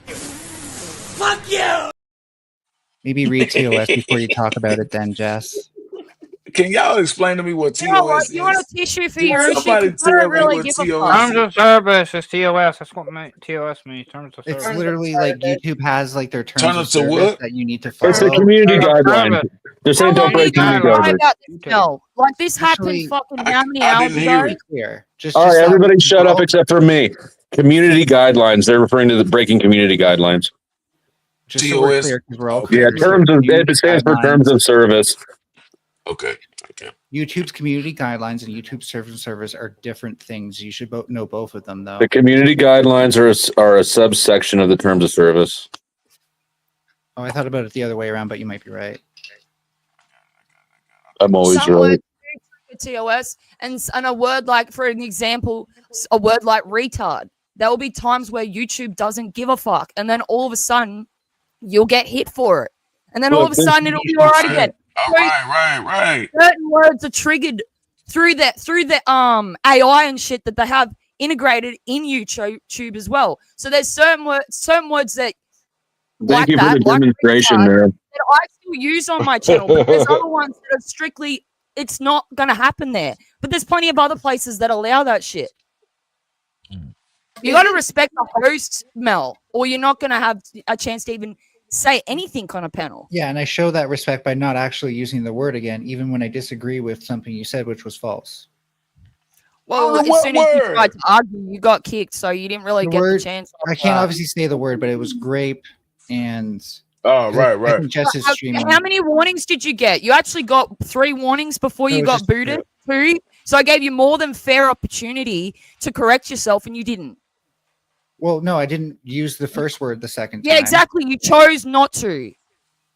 Speaker 13: Fuck you!
Speaker 1: Maybe read TOS before you talk about it then, Jess.
Speaker 14: Can y'all explain to me what
Speaker 8: You know what?
Speaker 14: TOS
Speaker 8: You want a
Speaker 14: is?
Speaker 8: tissue for
Speaker 14: Can
Speaker 8: your issue?
Speaker 14: somebody
Speaker 8: 'Cause I don't
Speaker 14: tell me
Speaker 8: really
Speaker 14: what
Speaker 8: give a
Speaker 14: TOS
Speaker 8: fuck.
Speaker 16: Terms of service is TOS. That's what TOS means. Terms of
Speaker 1: It's
Speaker 16: service.
Speaker 1: literally like YouTube has like their terms
Speaker 14: Turn
Speaker 1: of
Speaker 14: it to
Speaker 1: service
Speaker 14: what?
Speaker 1: that you need to
Speaker 6: It's a
Speaker 1: follow.
Speaker 6: community
Speaker 16: Terms of
Speaker 6: guideline.
Speaker 16: service.
Speaker 6: They're saying
Speaker 8: How
Speaker 6: don't
Speaker 8: long
Speaker 6: break
Speaker 8: are you
Speaker 6: community
Speaker 8: gonna lie
Speaker 6: guidelines.
Speaker 8: about this, Mel? Like this happened
Speaker 1: Actually,
Speaker 8: fucking how many
Speaker 14: I
Speaker 8: hours
Speaker 14: didn't hear
Speaker 8: ago?
Speaker 14: it.
Speaker 1: Clear.
Speaker 6: All right,
Speaker 1: so
Speaker 6: everybody
Speaker 1: we're
Speaker 6: shut up
Speaker 1: all-
Speaker 6: except for me. Community guidelines. They're referring to the breaking community guidelines.
Speaker 1: Just so we're
Speaker 14: TOS.
Speaker 1: clear, because we're all
Speaker 14: Okay.
Speaker 6: Yeah,
Speaker 1: confused.
Speaker 6: terms of
Speaker 1: Community
Speaker 6: it stands for terms
Speaker 1: guidelines-
Speaker 6: of service.
Speaker 14: Okay. Okay.
Speaker 1: YouTube's community guidelines and YouTube service are different things. You should know both of them, though.
Speaker 6: The community guidelines are a subsection of the terms of service.
Speaker 1: Oh, I thought about it the other way around, but you might be right.
Speaker 6: I'm always
Speaker 8: Some
Speaker 6: right.
Speaker 8: words for TOS and a word like, for an example, a word like retard. There will be times where YouTube doesn't give a fuck, and then all of a sudden you'll get hit for it, and then all of a sudden it'll be all right again.
Speaker 14: All right.
Speaker 8: Certain words are triggered through the AI and shit that they have integrated in YouTube as well. So there's certain words that
Speaker 6: Thank you for the demonstration, man.
Speaker 8: that I still use on my channel, but there's other ones that are strictly it's not gonna happen there. But there's plenty of other places that allow that shit. You got to respect the host, Mel, or you're not gonna have a chance to even say anything on a panel.
Speaker 1: Yeah, and I show that respect by not actually using the word again, even when I disagree with something you said, which was false.
Speaker 8: Well, as soon as you tried to argue, you got kicked, so you didn't really
Speaker 1: The
Speaker 8: get
Speaker 1: word,
Speaker 8: the chance.
Speaker 1: I can't obviously say the word, but it was grape and.
Speaker 14: Oh, right.
Speaker 1: I think Jess is streaming.
Speaker 8: How many warnings did you get? You actually got 3 warnings before
Speaker 1: No,
Speaker 8: you
Speaker 1: it
Speaker 8: got
Speaker 1: just-
Speaker 8: booted. 2. So I gave you more than fair opportunity to correct yourself, and you didn't.
Speaker 1: Well, no, I didn't use the first word the second time.
Speaker 8: Yeah, exactly. You chose not to.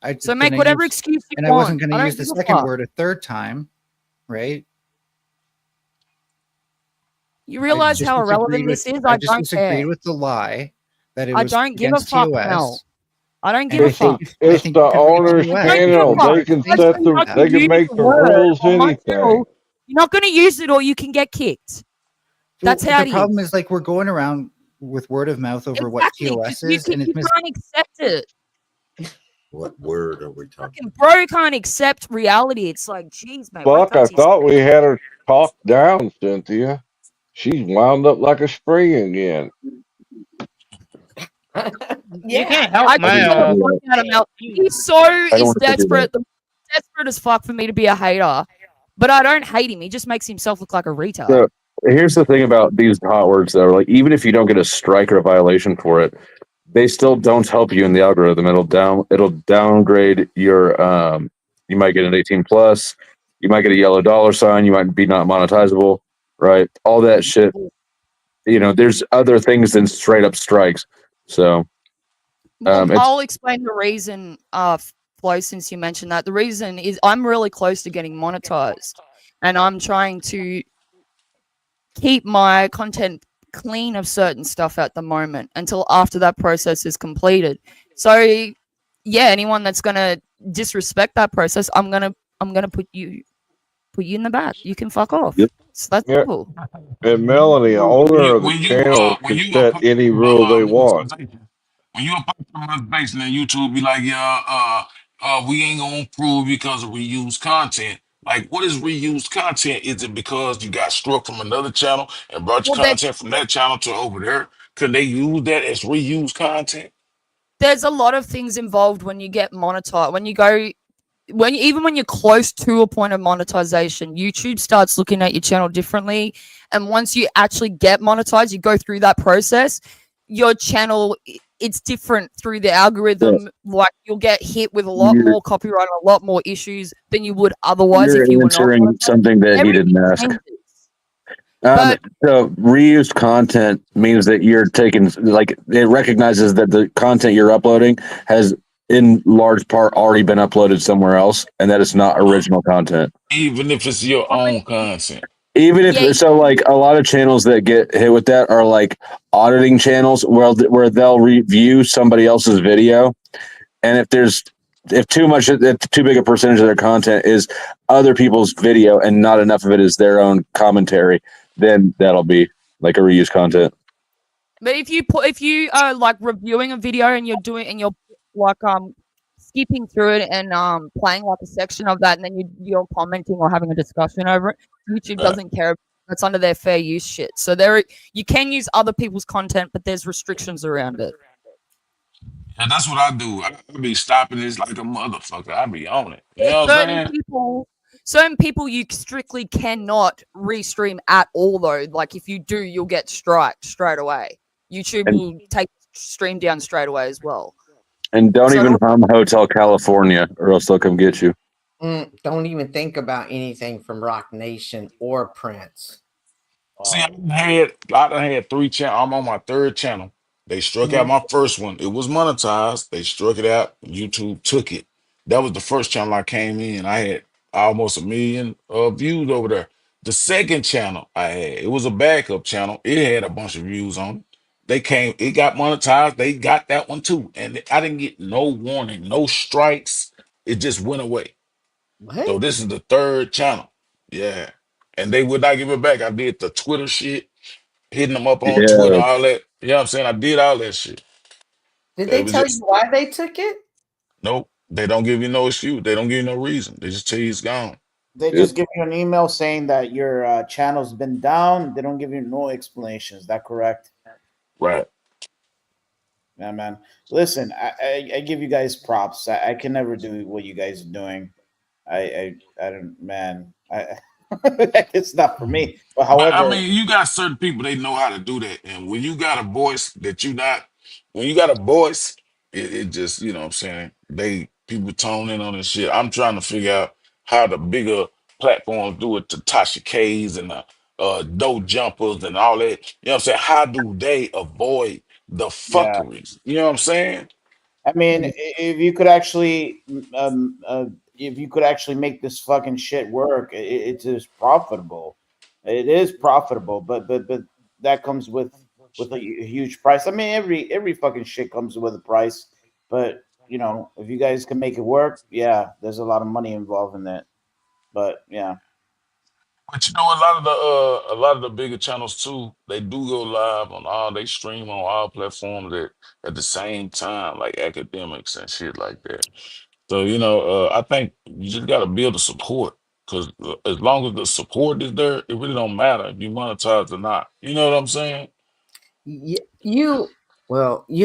Speaker 8: So
Speaker 1: then
Speaker 8: make
Speaker 1: I
Speaker 8: whatever
Speaker 1: used-
Speaker 8: excuse you
Speaker 1: and
Speaker 8: want.
Speaker 1: I wasn't going
Speaker 8: I
Speaker 1: to
Speaker 8: don't
Speaker 1: use the
Speaker 8: give a
Speaker 1: second
Speaker 8: fuck.
Speaker 1: word a third time, right?
Speaker 8: You realize
Speaker 1: just
Speaker 8: how
Speaker 1: disagreed
Speaker 8: irrelevant
Speaker 1: with-
Speaker 8: this is?
Speaker 1: I
Speaker 8: I
Speaker 1: just
Speaker 8: don't
Speaker 1: disagreed
Speaker 8: care.
Speaker 1: with the lie that it
Speaker 8: I
Speaker 1: was
Speaker 8: don't give a
Speaker 1: against
Speaker 8: fuck,
Speaker 1: TOS.
Speaker 8: Mel. I don't give a
Speaker 3: It's,
Speaker 8: fuck.
Speaker 3: it's the owner's
Speaker 8: I don't give a
Speaker 3: channel.
Speaker 8: fuck.
Speaker 3: They can
Speaker 8: That's
Speaker 3: set
Speaker 8: why you're not
Speaker 3: the.
Speaker 8: gonna
Speaker 3: They can
Speaker 8: use
Speaker 3: make
Speaker 8: the
Speaker 3: the
Speaker 8: word
Speaker 3: rules.
Speaker 8: on my
Speaker 3: Anything.
Speaker 8: channel. You're not going to use it, or you can get kicked. That's
Speaker 1: Well,
Speaker 8: how
Speaker 1: the
Speaker 8: it
Speaker 1: problem
Speaker 8: is.
Speaker 1: is like we're going around with word of mouth over what
Speaker 8: Exactly.
Speaker 1: TOS
Speaker 8: You,
Speaker 1: is, and
Speaker 8: you
Speaker 1: it's
Speaker 8: can't accept it.
Speaker 20: What word are we talking?
Speaker 8: Fucking bro can't accept reality. It's like, jeez, mate.
Speaker 3: Fuck! I thought we had her talked down, Cynthia. She's wound up like a spring again.
Speaker 16: You can't help
Speaker 8: I just
Speaker 16: Mel.
Speaker 8: want to point out Mel. He so
Speaker 6: don't
Speaker 8: is
Speaker 6: want to do
Speaker 8: desperate, desperate as fuck for me to be a hater. But I don't hate him. He just makes himself look like a retard.
Speaker 6: So here's the thing about these hot words, though. Like, even if you don't get a strike or a violation for it, they still don't help you in the algorithm. It'll downgrade your. You might get an 18 plus. You might get a yellow dollar sign. You might be not monetizable, right? All that shit. You know, there's other things than straight up strikes. So,
Speaker 8: Well, I'll explain the reason, Flo, since you mentioned that. The reason is I'm really close to getting monetized, and I'm trying to keep my content clean of certain stuff at the moment until after that process is completed. So, yeah, anyone that's gonna disrespect that process, I'm gonna put you in the back. You can fuck off.
Speaker 6: Yep.
Speaker 8: So that's
Speaker 3: Yeah.
Speaker 8: cool.
Speaker 3: And Melanie, owner of the channel, can set any rule they want.
Speaker 14: When you apply for monetization and YouTube be like, yeah, we ain't gonna prove because of reused content. Like, what is reused content? Is it because you got struck from another channel and brought your
Speaker 8: Well,
Speaker 14: content from that channel to over there? Can they use that as reused content?
Speaker 8: There's a lot of things involved when you get monetized. Even when you're close to a point of monetization, YouTube starts looking at your channel differently. And once you actually get monetized, you go through that process, your channel it's different through the algorithm. Like you'll get hit with a lot
Speaker 6: You're-
Speaker 8: more copyright, a lot more issues than you would otherwise
Speaker 6: You're
Speaker 8: if you were not.
Speaker 6: answering something that he didn't ask. So reused content means that you're taking, like, it recognizes that the content you're uploading has in large part already been uploaded somewhere else, and that it's not original content.
Speaker 14: Even if it's your own content.
Speaker 6: Even if so, like a lot of channels that get hit with that are like auditing channels where they'll review somebody else's video, and if too big a percentage of their content is other people's video and not enough of it is their own commentary, then that'll be like a reused content.
Speaker 8: But if you are like reviewing a video and you're like skipping through it and playing like a section of that, and then you're commenting or having a discussion over it, YouTube doesn't care. That's under their fair use shit. So you can use other people's content, but there's restrictions around it.
Speaker 14: And that's what I do. I be stopping this like a motherfucker. I be on it. You know what I'm saying?
Speaker 8: Certain people you strictly cannot restream at all though. Like if you do, you'll get striked straight away. YouTube will take stream down straight away as well.
Speaker 6: And don't even hum Hotel California, or else they'll come get you.
Speaker 2: Don't even think about anything from Rock Nation or Prince.
Speaker 14: See, I done had 3 channels. I'm on my 3rd channel. They struck out my first one. It was monetized. They struck it out. YouTube took it. That was the first channel I came in. I had almost 1 million views over there. The second channel I had, it was a backup channel. It had a bunch of views on it. It got monetized. They got that one too. And I didn't get no warning, no strikes. It just went away.
Speaker 2: What?
Speaker 14: So this is the 3rd channel. Yeah. And they would not give it back. I did the Twitter shit, hitting them up on Twitter, all that. You know what I'm saying? I did all that shit.
Speaker 2: Did they tell you why they took it?
Speaker 14: Nope. They don't give you no excuse. They don't give you no reason. They just tell you it's gone.
Speaker 7: They just give you an email saying that your channel's been down. They don't give you no explanation. Is that correct?
Speaker 14: Right.
Speaker 7: Yeah, man. Listen, I give you guys props. I can never do what you guys are doing. I don't, man. It's not for me. But however,
Speaker 14: I mean, you got certain people, they know how to do that. And when you got a voice that when you got a voice, it just, you know what I'm saying? People tone in on this shit. I'm trying to figure out how the bigger platforms do it, to Tasha K's and the Doe Jumpers and all that. You know what I'm saying? How do they avoid the
Speaker 7: yeah.
Speaker 14: fuckeries? You know what I'm saying?
Speaker 7: I mean, if you could actually, make this fucking shit work, it is profitable. It is profitable, but that comes with a huge price. I mean, every fucking shit comes with a price. But you know, if you guys can make it work, yeah, there's a lot of money involved in that. But yeah.
Speaker 14: But you know, a lot of the bigger channels too, they do go live they stream on all platforms at the same time, like academics and shit like that. So, you know, I think you just got to build the support, because as long as the support is there, it really don't matter if you monetize or not. You know what I'm saying?
Speaker 2: You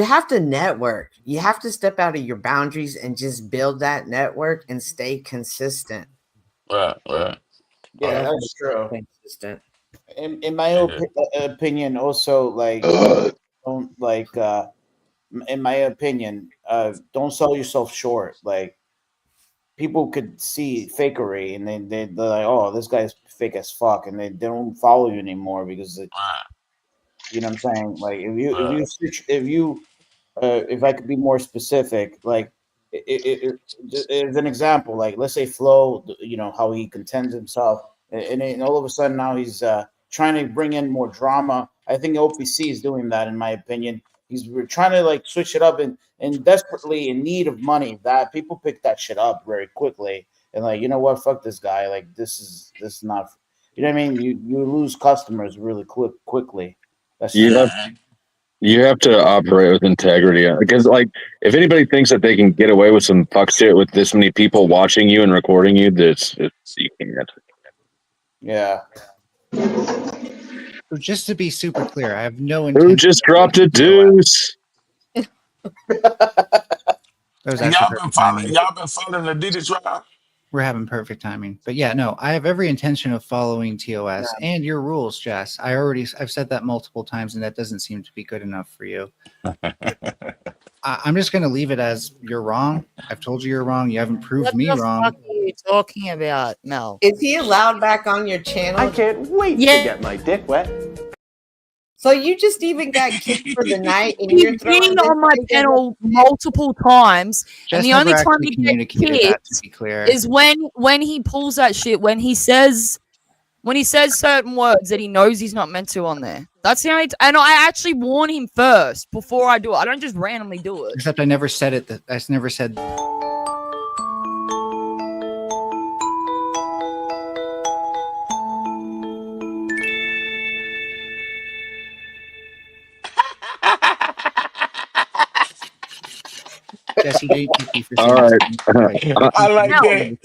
Speaker 2: have to network. You have to step out of your boundaries and just build that network and stay consistent.
Speaker 14: Right.
Speaker 7: Yeah, that's true.
Speaker 2: Consistent.
Speaker 7: In my opinion, also, like, don't like. In my opinion, don't sell yourself short. Like, people could see fakery, and they're like, "Oh, this guy's fake as fuck," and they don't follow you anymore because you know what I'm saying. Like, if I could be more specific, like, as an example, like, let's say Flo, you know how he contends himself, and all of a sudden now he's trying to bring in more drama. I think OPC is doing that, in my opinion. We're trying to like switch it up and desperately in need of money. That people pick that shit up very quickly and like, you know what, fuck this guy. Like, this is not, you know what I mean. You lose customers really quickly. That's
Speaker 6: You have to operate with integrity, because, like, if anybody thinks that they can get away with some fuck shit with this many people watching you and recording you, you can't.
Speaker 7: Yeah.
Speaker 1: So just to be super clear, I have no
Speaker 6: Who
Speaker 1: intention.
Speaker 6: just dropped a deuce?
Speaker 1: That was actually
Speaker 14: Y'all been following the Diddy trial?
Speaker 1: We're having perfect timing. But yeah, no, I have every intention of following TOS and your rules, Jess. I've said that multiple times, and that doesn't seem to be good enough for you. I'm just going to leave it as you're wrong. I've told you you're wrong. You haven't proved
Speaker 8: What
Speaker 1: me
Speaker 8: the
Speaker 1: wrong.
Speaker 8: fuck are you talking about, Mel?
Speaker 2: Is he allowed back on your channel?
Speaker 17: I can't wait to get my dick wet.
Speaker 2: So you just even got kicked for the night, and
Speaker 8: He's
Speaker 2: you're throwing
Speaker 8: been
Speaker 2: this
Speaker 8: on my
Speaker 2: thing
Speaker 8: channel multiple times,
Speaker 1: Jess
Speaker 8: and the only
Speaker 1: never
Speaker 8: time
Speaker 1: actually
Speaker 8: he gets
Speaker 1: communicated that, to
Speaker 8: kicked
Speaker 1: be clear.
Speaker 8: is when he pulls that shit. When he says certain words that he knows he's not meant to on there. That's the only. And I actually warn him first before I do it. I don't just randomly do it.
Speaker 1: Except I never said it. I never said. Jesse, you ain't picky for
Speaker 6: All
Speaker 1: saying
Speaker 6: right.
Speaker 14: I like
Speaker 8: Mel,
Speaker 14: that.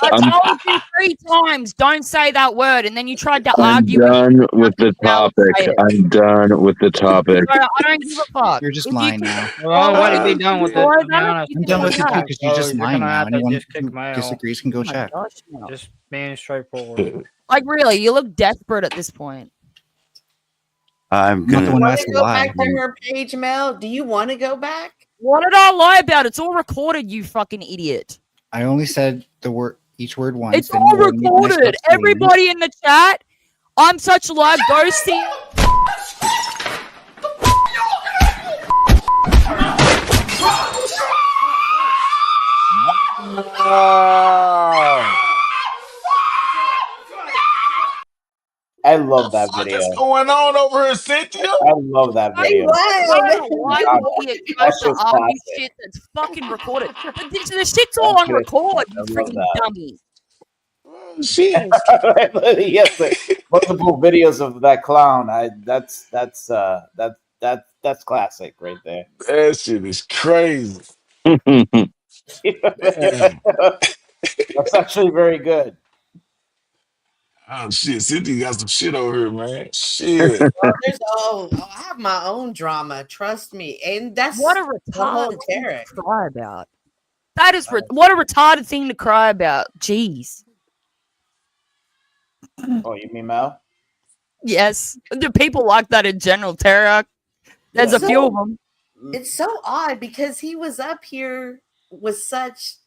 Speaker 8: I told you 3 times, don't say that word, and then you tried to
Speaker 6: I'm
Speaker 8: argue.
Speaker 6: done with the
Speaker 8: Now
Speaker 6: topic.
Speaker 8: say it.
Speaker 6: I'm done with the topic.
Speaker 8: I don't give a fuck.
Speaker 1: You're just
Speaker 8: If you
Speaker 1: lying
Speaker 8: can
Speaker 1: now.
Speaker 16: Well, what to be done with it?
Speaker 8: follow
Speaker 16: To be
Speaker 8: that,
Speaker 16: honest,
Speaker 8: you
Speaker 1: I'm
Speaker 8: can
Speaker 1: done with
Speaker 8: do
Speaker 1: it too
Speaker 8: that.
Speaker 1: because you're just
Speaker 16: you're
Speaker 1: lying
Speaker 16: gonna
Speaker 1: now.
Speaker 16: have to
Speaker 1: Anyone
Speaker 16: just kick
Speaker 1: who
Speaker 16: Mel.
Speaker 1: disagrees can go
Speaker 8: Oh my
Speaker 1: check.
Speaker 8: gosh, no.
Speaker 16: Just being straightforward.
Speaker 8: Like really, you look desperate at this point.
Speaker 1: not
Speaker 20: I'm
Speaker 1: the
Speaker 20: gonna.
Speaker 1: one who
Speaker 2: Want
Speaker 1: has
Speaker 2: to
Speaker 1: to
Speaker 2: go
Speaker 1: lie.
Speaker 2: back to her page, Mel? Do you want to go back?
Speaker 8: What did I lie about? It's all recorded, you fucking idiot.
Speaker 1: I only said each word once.
Speaker 8: It's
Speaker 1: then
Speaker 8: all
Speaker 1: you warned me, and I
Speaker 8: recorded.
Speaker 1: stopped saying it.
Speaker 8: Everybody in the chat, I'm such a lie. Go see.
Speaker 7: I love that
Speaker 14: What
Speaker 7: video.
Speaker 14: is going on over here, Cynthia?
Speaker 7: I love that video.
Speaker 8: I don't know why
Speaker 7: God,
Speaker 8: the idiot
Speaker 7: that
Speaker 8: goes to
Speaker 7: shit's
Speaker 8: argue
Speaker 7: classic.
Speaker 8: shit that's fucking recorded. But the shit's all on record, you
Speaker 7: I love
Speaker 8: freaking
Speaker 7: that.
Speaker 8: dummy.
Speaker 14: Shit.
Speaker 7: Yes, multiple videos of that clown. That's classic right there.
Speaker 14: That shit is crazy.
Speaker 7: That's actually very good.
Speaker 14: Oh shit, Cynthia got some shit over here, man. Shit.
Speaker 2: I have my own drama. Trust me, and that's
Speaker 8: What a
Speaker 2: the whole
Speaker 8: retarded thing to
Speaker 2: Tarek.
Speaker 8: cry about. That is what a retarded thing to cry about. Jeez.
Speaker 7: Oh, you mean Mel?
Speaker 8: Yes. Do people like that in general, Tarek? There's a few of them.
Speaker 2: It's so odd because he was up here with such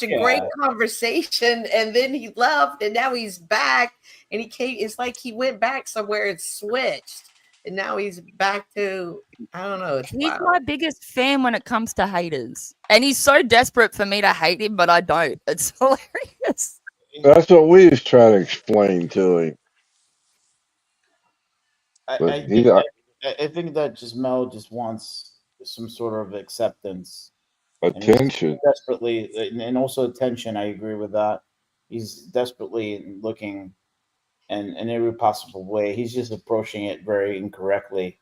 Speaker 2: a great conversation, and then he left, and now he's back, and he came. It's like he went back somewhere and switched, and now he's back to I don't know. It's
Speaker 8: He's
Speaker 2: wild.
Speaker 8: my biggest fan when it comes to haters. And he's so desperate for me to hate him, but I don't. It's hilarious.
Speaker 3: That's what we was trying to explain to him.
Speaker 7: I think that just Mel just wants some sort of acceptance,
Speaker 3: Attention.
Speaker 7: And desperately, and also attention. I agree with that. He's desperately looking, in every possible way. He's just approaching it very incorrectly.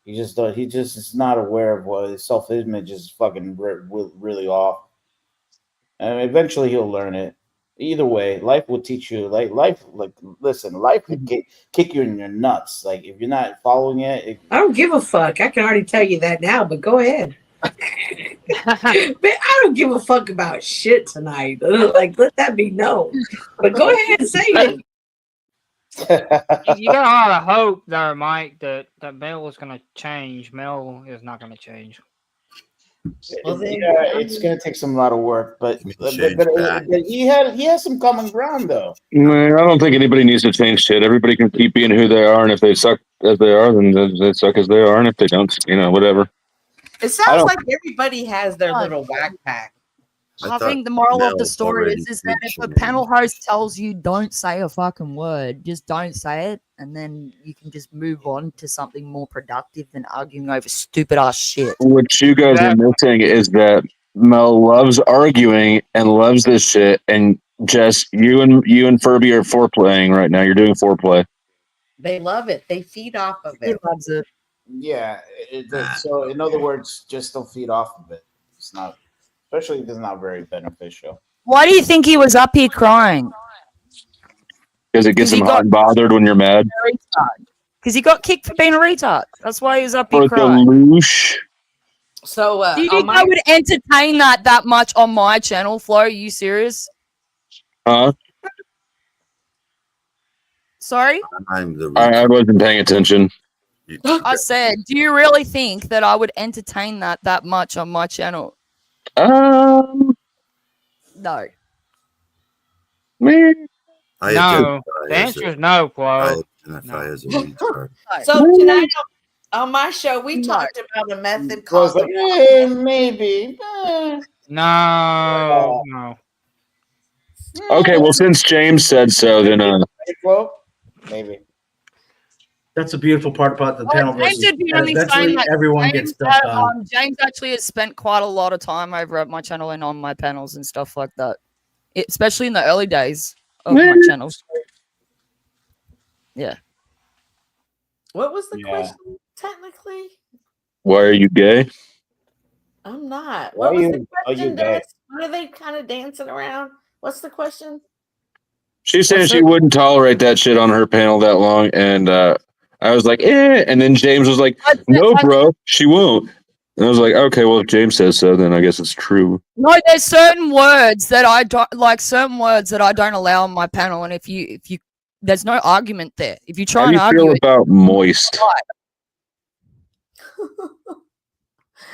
Speaker 7: He just is not aware of what his self-image is fucking really off. And eventually he'll learn it. Either way, life will teach you. Life can kick you in your nuts. Like if you're not following it,
Speaker 21: I don't give a fuck. I can already tell you that now, but go ahead. Man, I don't give a fuck about shit tonight. Like, let that be known. But go ahead and say it.
Speaker 16: You got a lot of hope there, Mike, that Mel is going to change. Mel is not going to change.
Speaker 7: Well, it's gonna take some lot of work, but he has some common ground though.
Speaker 6: Man, I don't think anybody needs to change shit. Everybody can keep being who they are, and if they suck as they are, then they suck as they are, and if they don't, whatever.
Speaker 2: It sounds like everybody has their little whack pack.
Speaker 8: I think the moral of the story is that if a panel host tells you don't say a fucking word, just don't say it, and then you can just move on to something more productive than arguing over stupid ass shit.
Speaker 6: What you guys are missing is that Mel loves arguing and loves this shit, and Jess, you and Furby are foreplaying right now. You're doing foreplay.
Speaker 2: They love it. They feed off of it.
Speaker 8: He loves it.
Speaker 7: Yeah. So in other words, just don't feed off of it. It's not, especially if it's not very beneficial.
Speaker 8: Why do you think he was up here crying?
Speaker 6: Because it gets him hot and bothered when you're mad.
Speaker 8: Because he got kicked for being a retard. That's why he was up here
Speaker 6: For the
Speaker 8: crying.
Speaker 6: loosh.
Speaker 2: So
Speaker 8: Do you
Speaker 2: on
Speaker 8: think
Speaker 2: my
Speaker 8: I would entertain that much on my channel, Flo? Are you serious?
Speaker 6: Huh?
Speaker 8: Sorry?
Speaker 20: I'm the
Speaker 6: I wasn't paying attention.
Speaker 8: I said, do you really think that I would entertain that much on my channel?
Speaker 6: Um,
Speaker 8: No.
Speaker 6: me.
Speaker 20: I
Speaker 16: No.
Speaker 20: identify
Speaker 16: The
Speaker 20: as
Speaker 16: answer
Speaker 20: a,
Speaker 16: is no,
Speaker 20: I
Speaker 16: Flo.
Speaker 20: identify as a retard.
Speaker 2: so tonight on my show we talked about a method
Speaker 7: Was
Speaker 2: called
Speaker 7: like,
Speaker 2: the
Speaker 7: maybe.
Speaker 16: No. No.
Speaker 6: Okay, well, since James said so, then
Speaker 7: Maybe.
Speaker 4: That's a beautiful part about the panel
Speaker 8: James
Speaker 4: versus.
Speaker 8: would be only saying
Speaker 4: Eventually,
Speaker 8: that
Speaker 4: everyone gets dumped on.
Speaker 8: James actually has spent quite a lot of time over at my channel and on my panels and stuff like that, especially in the early days of my channel. Yeah.
Speaker 2: What was the question technically?
Speaker 6: Why are you gay?
Speaker 2: I'm not.
Speaker 7: Why
Speaker 2: What was
Speaker 7: are
Speaker 2: the
Speaker 7: you
Speaker 2: question,
Speaker 7: gay?
Speaker 2: Des? What are they kind of dancing around? What's the question?
Speaker 6: She's saying she wouldn't tolerate that shit on her panel that long, and I was like, eh. And then James was like, no, bro, she won't. And I was like, okay, well, if James says so, then I guess it's true.
Speaker 8: No, there's certain words that I don't like. Certain words that I don't allow on my panel, and if you, there's no argument there. If you try
Speaker 6: How do
Speaker 8: and
Speaker 6: you
Speaker 8: argue
Speaker 6: feel
Speaker 8: it,
Speaker 6: about moist?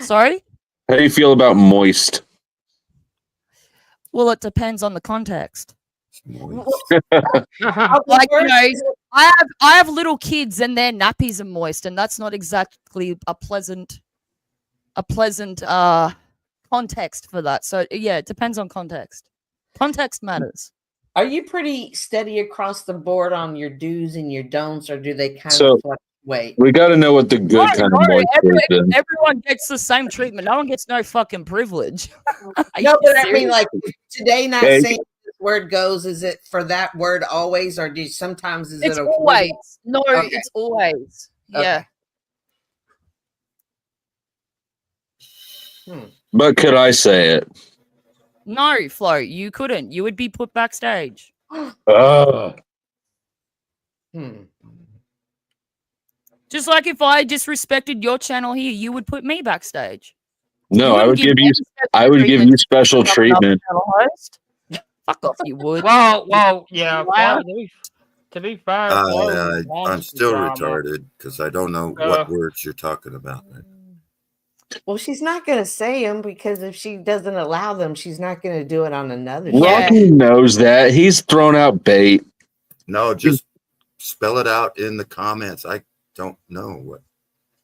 Speaker 8: sorry.
Speaker 6: How do you feel about moist?
Speaker 8: Well, it depends on the context.
Speaker 2: Okay,
Speaker 8: Like, you know, I have little kids and their nappies are moist, and that's not exactly a pleasant context for that. So yeah, it depends on context. Context matters.
Speaker 2: Are you pretty steady across the board on your do's and your don'ts, or do they kind
Speaker 6: So
Speaker 2: of fluctuate?
Speaker 6: we got to know what the good kind of moist is. Then.
Speaker 8: Everyone gets the same treatment. No one gets no fucking privilege.
Speaker 2: No, but I mean, like today, not
Speaker 6: Okay.
Speaker 2: saying this word goes. Is it for that word always, or do sometimes is
Speaker 8: It's
Speaker 2: it
Speaker 8: always. No,
Speaker 2: Okay.
Speaker 8: it's always. Yeah.
Speaker 6: But could I say it?
Speaker 8: No, Flo, you couldn't. You would be put backstage. Just like if I disrespected your channel here, you would put me backstage.
Speaker 6: No,
Speaker 8: You
Speaker 6: I
Speaker 8: wouldn't
Speaker 6: would give
Speaker 8: me
Speaker 6: you.
Speaker 8: special
Speaker 6: I would give
Speaker 8: treatment
Speaker 6: you
Speaker 8: to
Speaker 6: special
Speaker 8: become another
Speaker 6: treatment.
Speaker 8: channel host. Fuck off, you would.
Speaker 16: Well, yeah.
Speaker 8: Wow.
Speaker 16: Flo, to be fair, Flo
Speaker 20: I'm
Speaker 16: wants the
Speaker 20: still
Speaker 16: drama.
Speaker 20: retarded because I don't know what words you're talking about.
Speaker 2: Well, she's not going to say them because if she doesn't allow them, she's not going to do it on another
Speaker 6: Rocky knows that. He's thrown out bait.
Speaker 20: No, just spell it out in the comments. I don't know what.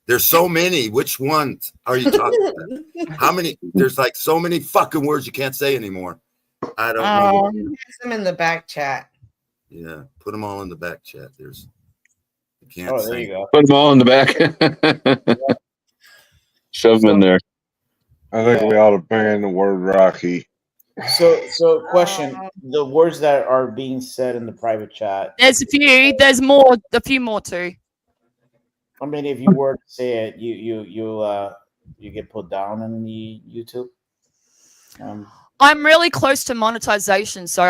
Speaker 20: There's so many. Which ones are you talking about? How many? There's like so many fucking words you can't say anymore. I don't know.
Speaker 2: Put them in the back chat.
Speaker 20: Yeah, put them all in the back chat. There's. You can't
Speaker 7: Oh,
Speaker 20: say.
Speaker 7: there you go.
Speaker 6: Put them all in the back. Shove them in there.
Speaker 3: I think we ought to ban the word Rocky.
Speaker 7: So question: the words that are being said in the private chat.
Speaker 8: There's a few. There's more. A few more too.
Speaker 7: I mean, if you were to say it, you get put down on the YouTube.
Speaker 8: I'm really close to monetization, so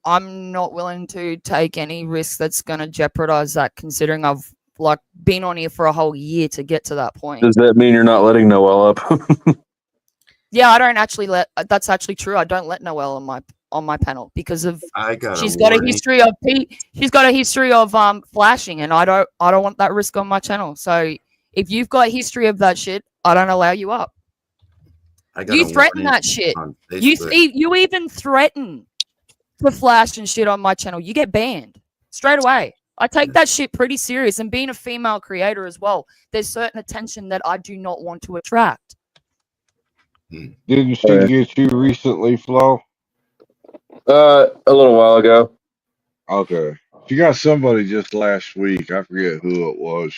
Speaker 8: I'm not willing to take any risk that's going to jeopardize that, considering I've like been on here for a whole year to get to that point.
Speaker 6: Does that mean you're not letting Noelle up?
Speaker 8: Yeah, I don't actually let. That's actually true. I don't let Noelle on my panel because of she's got a history of she's got a history of flashing, and I don't want that risk on my channel. So if you've got a history of that shit, I don't allow you up. You threaten that shit. You even threaten to flash and shit on my channel. You get banned straight away. I take that shit pretty serious, and being a female creator as well, there's certain attention that I do not want to attract.
Speaker 3: Didn't she get you recently, Flo?
Speaker 6: A little while ago.
Speaker 3: Okay. She got somebody just last week. I forget who it was.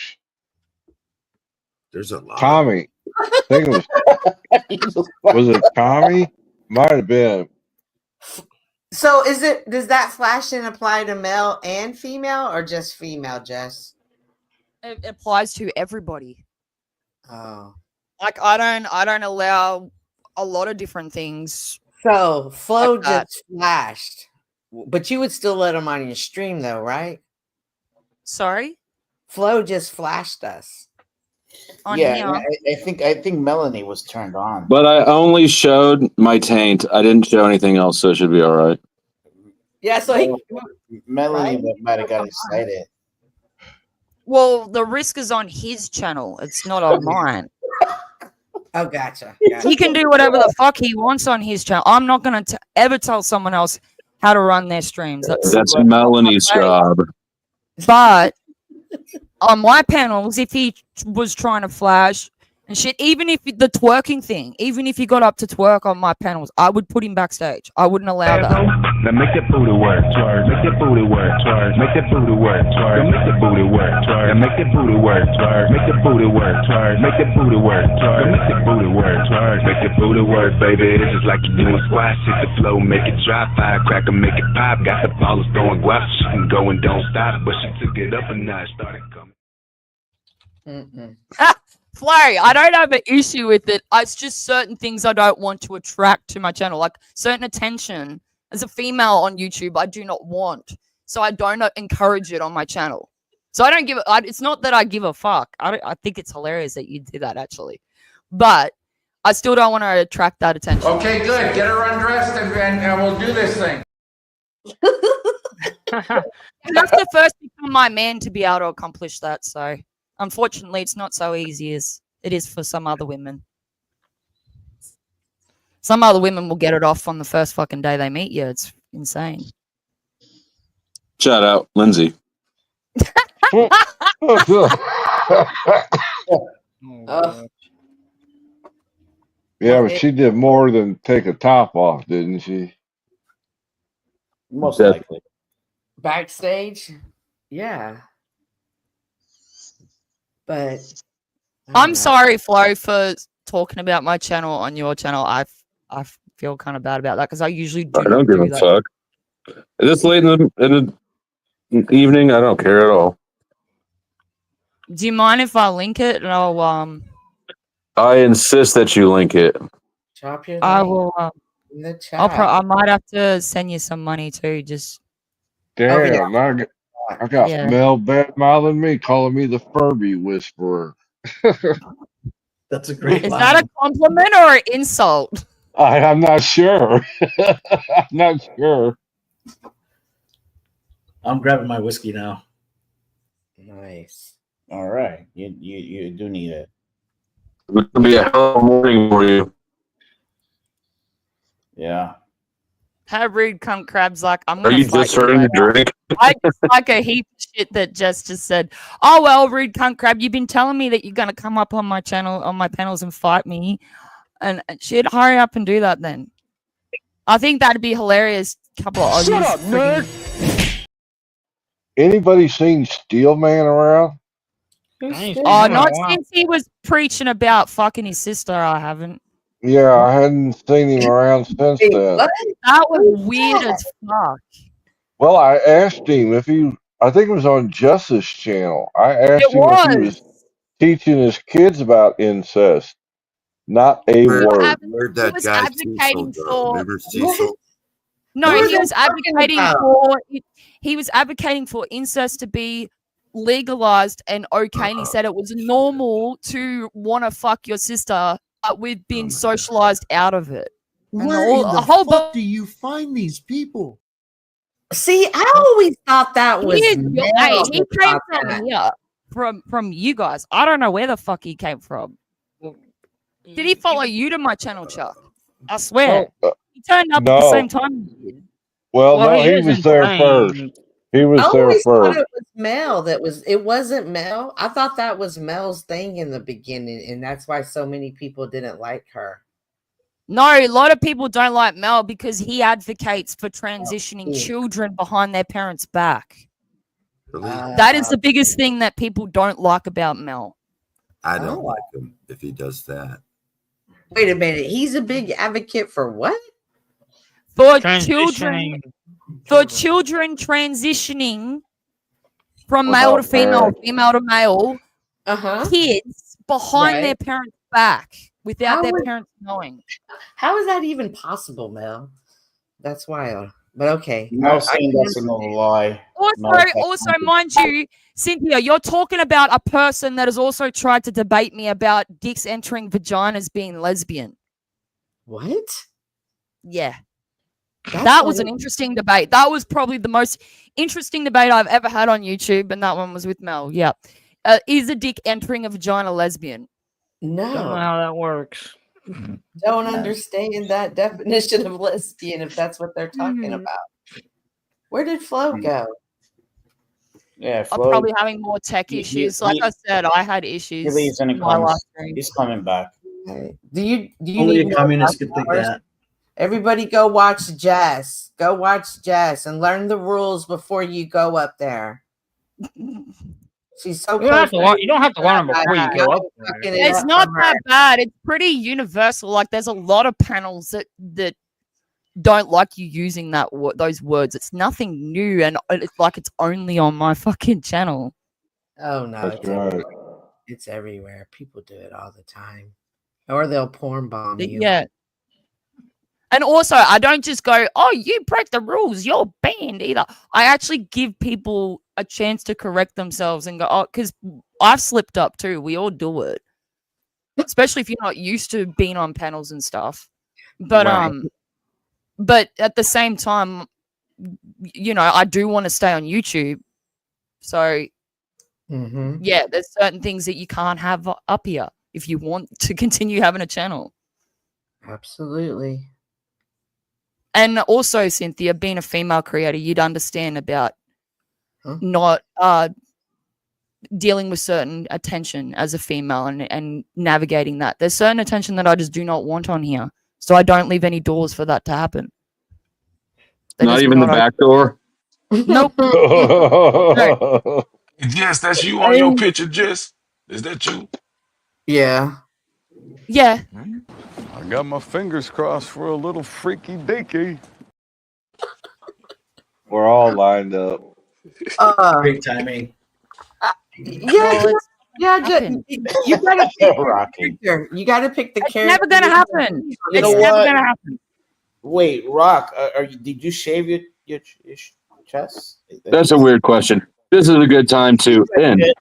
Speaker 20: There's a lot.
Speaker 3: Tommy. I think it was. Was it Tommy? Might have been.
Speaker 2: So does that flashing apply to male and female or just female, Jess?
Speaker 8: It applies to everybody.
Speaker 2: Oh.
Speaker 8: Like I don't allow a lot of different things.
Speaker 2: So Flo
Speaker 8: like that.
Speaker 2: just flashed. But you would still let him on your stream though, right?
Speaker 8: Sorry?
Speaker 2: Flo just flashed us.
Speaker 8: on
Speaker 7: Yeah,
Speaker 8: here.
Speaker 7: I think Melanie was turned on.
Speaker 6: But I only showed my taint. I didn't show anything else, so it should be all right.
Speaker 2: Yeah, so he
Speaker 7: Melanie
Speaker 2: right?
Speaker 7: might have got excited.
Speaker 8: Well, the risk is on his channel. It's not on mine.
Speaker 21: Oh, gotcha.
Speaker 8: He can do whatever the fuck he wants on his channel. I'm not going to ever tell someone else how to run their streams.
Speaker 6: That's Melanie's job.
Speaker 8: But on my panels, if he was trying to flash and shit, even if the twerking thing, even if he got up to twerk on my panels, I would put him backstage. I wouldn't allow that.
Speaker 9: Now make that booty work, twerk. Make that booty work, twerk. Make that booty work, twerk. Make that booty work, twerk. Now make that booty work, twerk. Make that booty work, twerk. Make that booty work, twerk. Make that booty work, twerk. Make that booty work, baby. It's just like you're doing squash. Hit the flow, make it dry, firecracker, make it pop. Got the ballers throwing guap, she can go and don't stop. But she took it up a notch, started coming.
Speaker 8: Flurry, I don't have an issue with it. It's just certain things I don't want to attract to my channel, like certain attention. As a female on YouTube, I do not want, so I don't encourage it on my channel. So I don't give it. It's not that I give a fuck. I think it's hilarious that you do that actually, but I still don't want to attract that attention.
Speaker 22: Okay, good. Get her undressed and we'll do this thing.
Speaker 8: You have to first become my man to be able to accomplish that. So unfortunately, it's not so easy as it is for some other women. Some other women will get it off on the first fucking day they meet you. It's insane.
Speaker 6: Shout out, Lindsay.
Speaker 3: Yeah, but she did more than take a top off, didn't she?
Speaker 7: Most likely.
Speaker 2: Backstage, yeah. But
Speaker 8: I'm sorry, Flo, for talking about my channel on your channel. I feel kind of bad about that because I usually do.
Speaker 6: I don't give a fuck. This late in the evening, I don't care at all.
Speaker 8: Do you mind if I link it? And I'll
Speaker 6: I insist that you link it.
Speaker 2: Drop your
Speaker 8: I
Speaker 2: link
Speaker 8: will.
Speaker 2: in the chat.
Speaker 8: I might have to send you some money too. Just
Speaker 3: Damn, I got
Speaker 8: Yeah.
Speaker 3: Mel bad mouthing me, calling me the Furby Whisperer.
Speaker 4: That's a great
Speaker 8: is
Speaker 4: line.
Speaker 8: that a compliment or an insult?
Speaker 3: I'm not sure. I'm not sure.
Speaker 4: I'm grabbing my whiskey now.
Speaker 2: Nice.
Speaker 7: All right. You do need it.
Speaker 6: It's gonna be a hell of a morning for you.
Speaker 7: Yeah.
Speaker 8: How rude cunt crabs like I'm
Speaker 6: Are
Speaker 8: gonna
Speaker 6: you
Speaker 8: fight
Speaker 6: just starting to
Speaker 8: right now.
Speaker 6: drink?
Speaker 8: I just like a heap of shit that Jess just said. Oh well, rude cunt crab, you've been telling me that you're gonna come up on my channel, on my panels and fight me. And shit, hurry up and do that then. I think that'd be hilarious. Couple of
Speaker 3: Shut
Speaker 8: Aussies
Speaker 3: up,
Speaker 8: friggin-
Speaker 3: Anybody seen Steel Man around?
Speaker 8: Oh, not since he was preaching about fucking his sister. I haven't.
Speaker 3: Yeah, I hadn't seen him around since then.
Speaker 8: That was weird as fuck.
Speaker 3: Well, I asked him if he, I think it was on Justice Channel. I asked him if he was teaching his kids about incest. Not a word.
Speaker 20: Where'd
Speaker 8: He
Speaker 20: that
Speaker 8: was
Speaker 20: guy
Speaker 8: advocating
Speaker 20: Cecil go?
Speaker 8: for.
Speaker 20: Remember Cecil?
Speaker 8: No,
Speaker 20: What
Speaker 8: he
Speaker 20: are
Speaker 8: was
Speaker 20: they talking
Speaker 8: advocating
Speaker 20: about?
Speaker 8: for. He was advocating for incest to be legalized and okay. And he said it was normal to want to fuck your sister, but we've been socialized out of it. And
Speaker 19: Where
Speaker 8: all-
Speaker 19: in
Speaker 8: a
Speaker 19: the
Speaker 8: whole
Speaker 19: fuck do you find these people?
Speaker 21: See, I always thought that was
Speaker 8: He
Speaker 21: Mel
Speaker 8: came
Speaker 21: that
Speaker 8: from
Speaker 21: thought that.
Speaker 8: here, from you guys. I don't know where the fuck he came from. Did he follow you to my channel, Chuck? I swear. He turned up at the
Speaker 3: No.
Speaker 8: same time you did.
Speaker 3: Well,
Speaker 2: Well,
Speaker 3: no,
Speaker 2: he
Speaker 3: he
Speaker 2: was
Speaker 3: was there first.
Speaker 2: insane.
Speaker 3: He was
Speaker 21: I
Speaker 3: there
Speaker 21: always thought
Speaker 3: first.
Speaker 21: it was Mel that was. It wasn't Mel. I thought that was Mel's thing in the beginning, and that's why so many people didn't like her.
Speaker 8: No, a lot of people don't like Mel because he advocates for transitioning children behind their parents' back. That is the biggest thing that people don't like about Mel.
Speaker 20: I don't like him if he does that.
Speaker 21: Wait a minute. He's a big advocate for what?
Speaker 8: For children, transitioning from male to female, female to male, kids behind their parents' back without
Speaker 21: How
Speaker 8: their
Speaker 21: would-
Speaker 8: parents knowing.
Speaker 21: How is that even possible, Mel? That's wild.
Speaker 2: But okay.
Speaker 7: No saying that's another lie.
Speaker 8: Also, mind you, Cynthia, you're talking about a person that has also tried to debate me about dicks entering vaginas being lesbian.
Speaker 2: What?
Speaker 8: Yeah.
Speaker 2: That's
Speaker 8: that was
Speaker 2: what
Speaker 8: an interesting debate. That was probably the most interesting debate I've ever had on YouTube, and that one was with Mel. Yeah. Is a dick entering a vagina lesbian?
Speaker 2: No.
Speaker 16: Don't know how that works.
Speaker 2: Don't understand that definition of lesbian if that's what they're talking about. Where did Flo go?
Speaker 7: Yeah,
Speaker 8: I'm
Speaker 7: Flo,
Speaker 8: probably having more tech issues. Like I said, I had issues.
Speaker 7: he leaves and he
Speaker 8: in my
Speaker 7: comes.
Speaker 8: last stream.
Speaker 7: He's coming back.
Speaker 2: Okay. Do you
Speaker 4: Only
Speaker 2: need
Speaker 4: a
Speaker 2: more
Speaker 4: communist could
Speaker 2: hours?
Speaker 4: think that.
Speaker 2: Everybody go watch Jess. Go watch Jess and learn the rules before you go up there. She's so
Speaker 16: You don't have to
Speaker 2: close.
Speaker 16: learn. You don't have to learn them before you go up there.
Speaker 8: It's not that bad. It's pretty universal. Like there's a lot of panels that don't like you using those words. It's nothing new, and it's like it's only on my fucking channel.
Speaker 2: Oh no,
Speaker 3: That's right.
Speaker 2: it's everywhere. People do it all the time, or they'll porn bomb you.
Speaker 8: Yeah. And also, I don't just go, "Oh, you break the rules, you're banned." Either I actually give people a chance to correct themselves and go, "Oh," because I've slipped up too. We all do it, especially if you're not used to being on panels and stuff. But
Speaker 2: Right.
Speaker 8: but at the same time, you know, I do want to stay on YouTube, so yeah, there's certain things that you can't have up here if you want to continue having a channel.
Speaker 2: Absolutely.
Speaker 8: And also, Cynthia, being a female creator, you'd understand about not dealing with certain attention as a female and navigating that. There's certain attention that I just do not want on here. So I don't leave any doors for that to happen.
Speaker 6: Not even the back door?
Speaker 8: Nope.
Speaker 14: Jess, that's you on your picture, Jess? Is that you?
Speaker 2: Yeah.
Speaker 8: Yeah.
Speaker 18: I got my fingers crossed for a little freaky dinky.
Speaker 3: We're all lined up.
Speaker 4: Great timing.
Speaker 2: You gotta pick the character. You gotta pick the character.
Speaker 8: Never gonna happen.
Speaker 7: You
Speaker 8: It's
Speaker 7: know
Speaker 8: never
Speaker 7: what?
Speaker 8: gonna happen.
Speaker 7: Wait, Rock, did you shave your chest?
Speaker 6: That's a weird question. This is a good time to end.
Speaker 5: It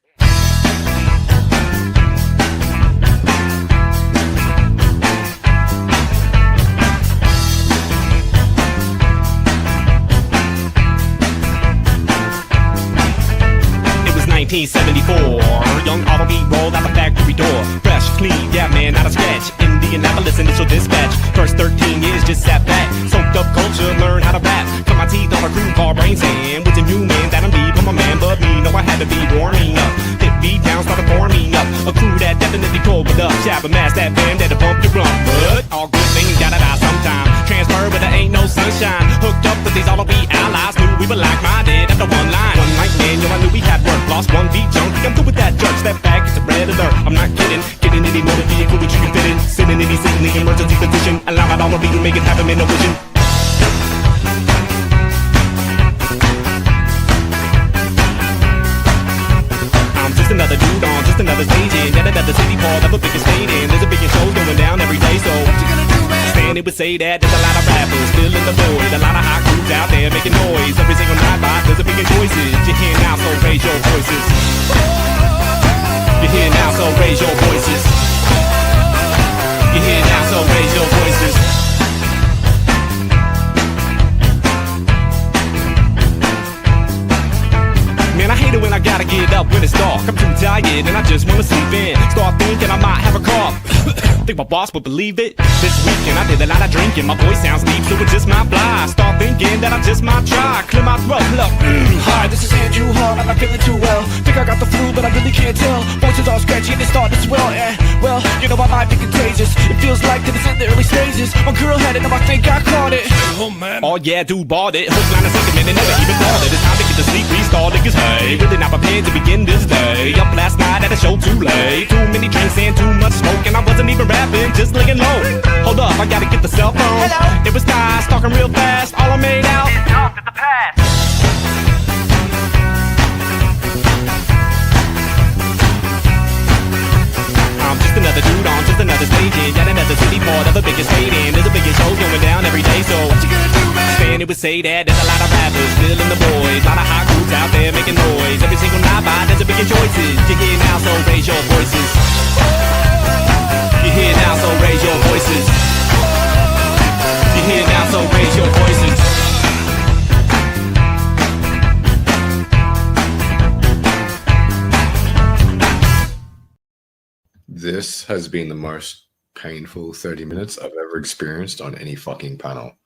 Speaker 5: was 1974. Young Auto beat rolled out the factory door. Fresh, clean, yeah man, not a scratch. Indianapolis initial dispatch. First 13 years just sat back. Soaked up culture, learned how to rap. Cut my teeth on a crew called Brain Sand. With a new man that I'm deep, I'm a man but me. Know I had to be warming up. Hit beat down, started forming up. A crew that definitely told with up. Shab a mass that band that'll bump your rump. But all good things gotta die sometime. Transfer, but there ain't no sunshine. Hooked up with these all be allies. Knew we were like-minded after one line. One night, man, yo, I knew we had work. Lost one beat junk. I'm good with that jerk. Step back, it's a red alert. I'm not kidding. Get in any motor vehicle that you can fit in. Sit in any seat in the emergency position. Allow it all to beat and make it happen in no vision. I'm just another dude on just another stage in yet another city part of a bigger state in. There's a bigger show going down every day, so what you gonna do, man? Stanley would say that there's a lot of rappers still in the void, a lot of hot groups out there making noise. Every single night, but there's a bigger choices. You hear now, so raise your voices. You hear now, so raise your voices. You hear now, so raise your voices. Man, I hate it when I gotta get up when it's dark. I'm too tired and I just wanna sleep in. Start thinking I might have a cough. Think my boss would believe it. This weekend I did a lot of drinking. My voice sounds deep, so it just might fly. Start thinking that I just might try. Clear my throat, look. Hi, this is Andrew Hart. I'm not feeling too well. Think I got the flu, but I really can't tell. Voices all scratchy and they start to swell. Well, you know I might be contagious. It feels like that it's in the early stages. My girl had it, and I think I caught it. Oh man. Oh yeah, dude bought it. Hook, line, and sinker, man, they never even thought it. It's time to get to sleep, restart niggas. Hey, really not prepared to begin this day. Up last night at a show too late. Too many drinks and too much smoke, and I wasn't even rapping, just licking low. Hold up, I gotta get the cell phone. Hello. It was nice, talking real fast. All I made out is junk at the past. I'm just another dude on just another stage in yet another city part of the biggest stadium. There's a biggest show going down every day, so what you gonna do, man? Stand many would say that there's a lot of rappers filling the void. A lot of hot groups out there making noise. Every single night by there's a billion choices. You hear now, so raise your voices. You hear now, so raise your voices. You hear now, so raise your voices.
Speaker 10: This has been the most painful 30 minutes I've ever experienced on any fucking panel.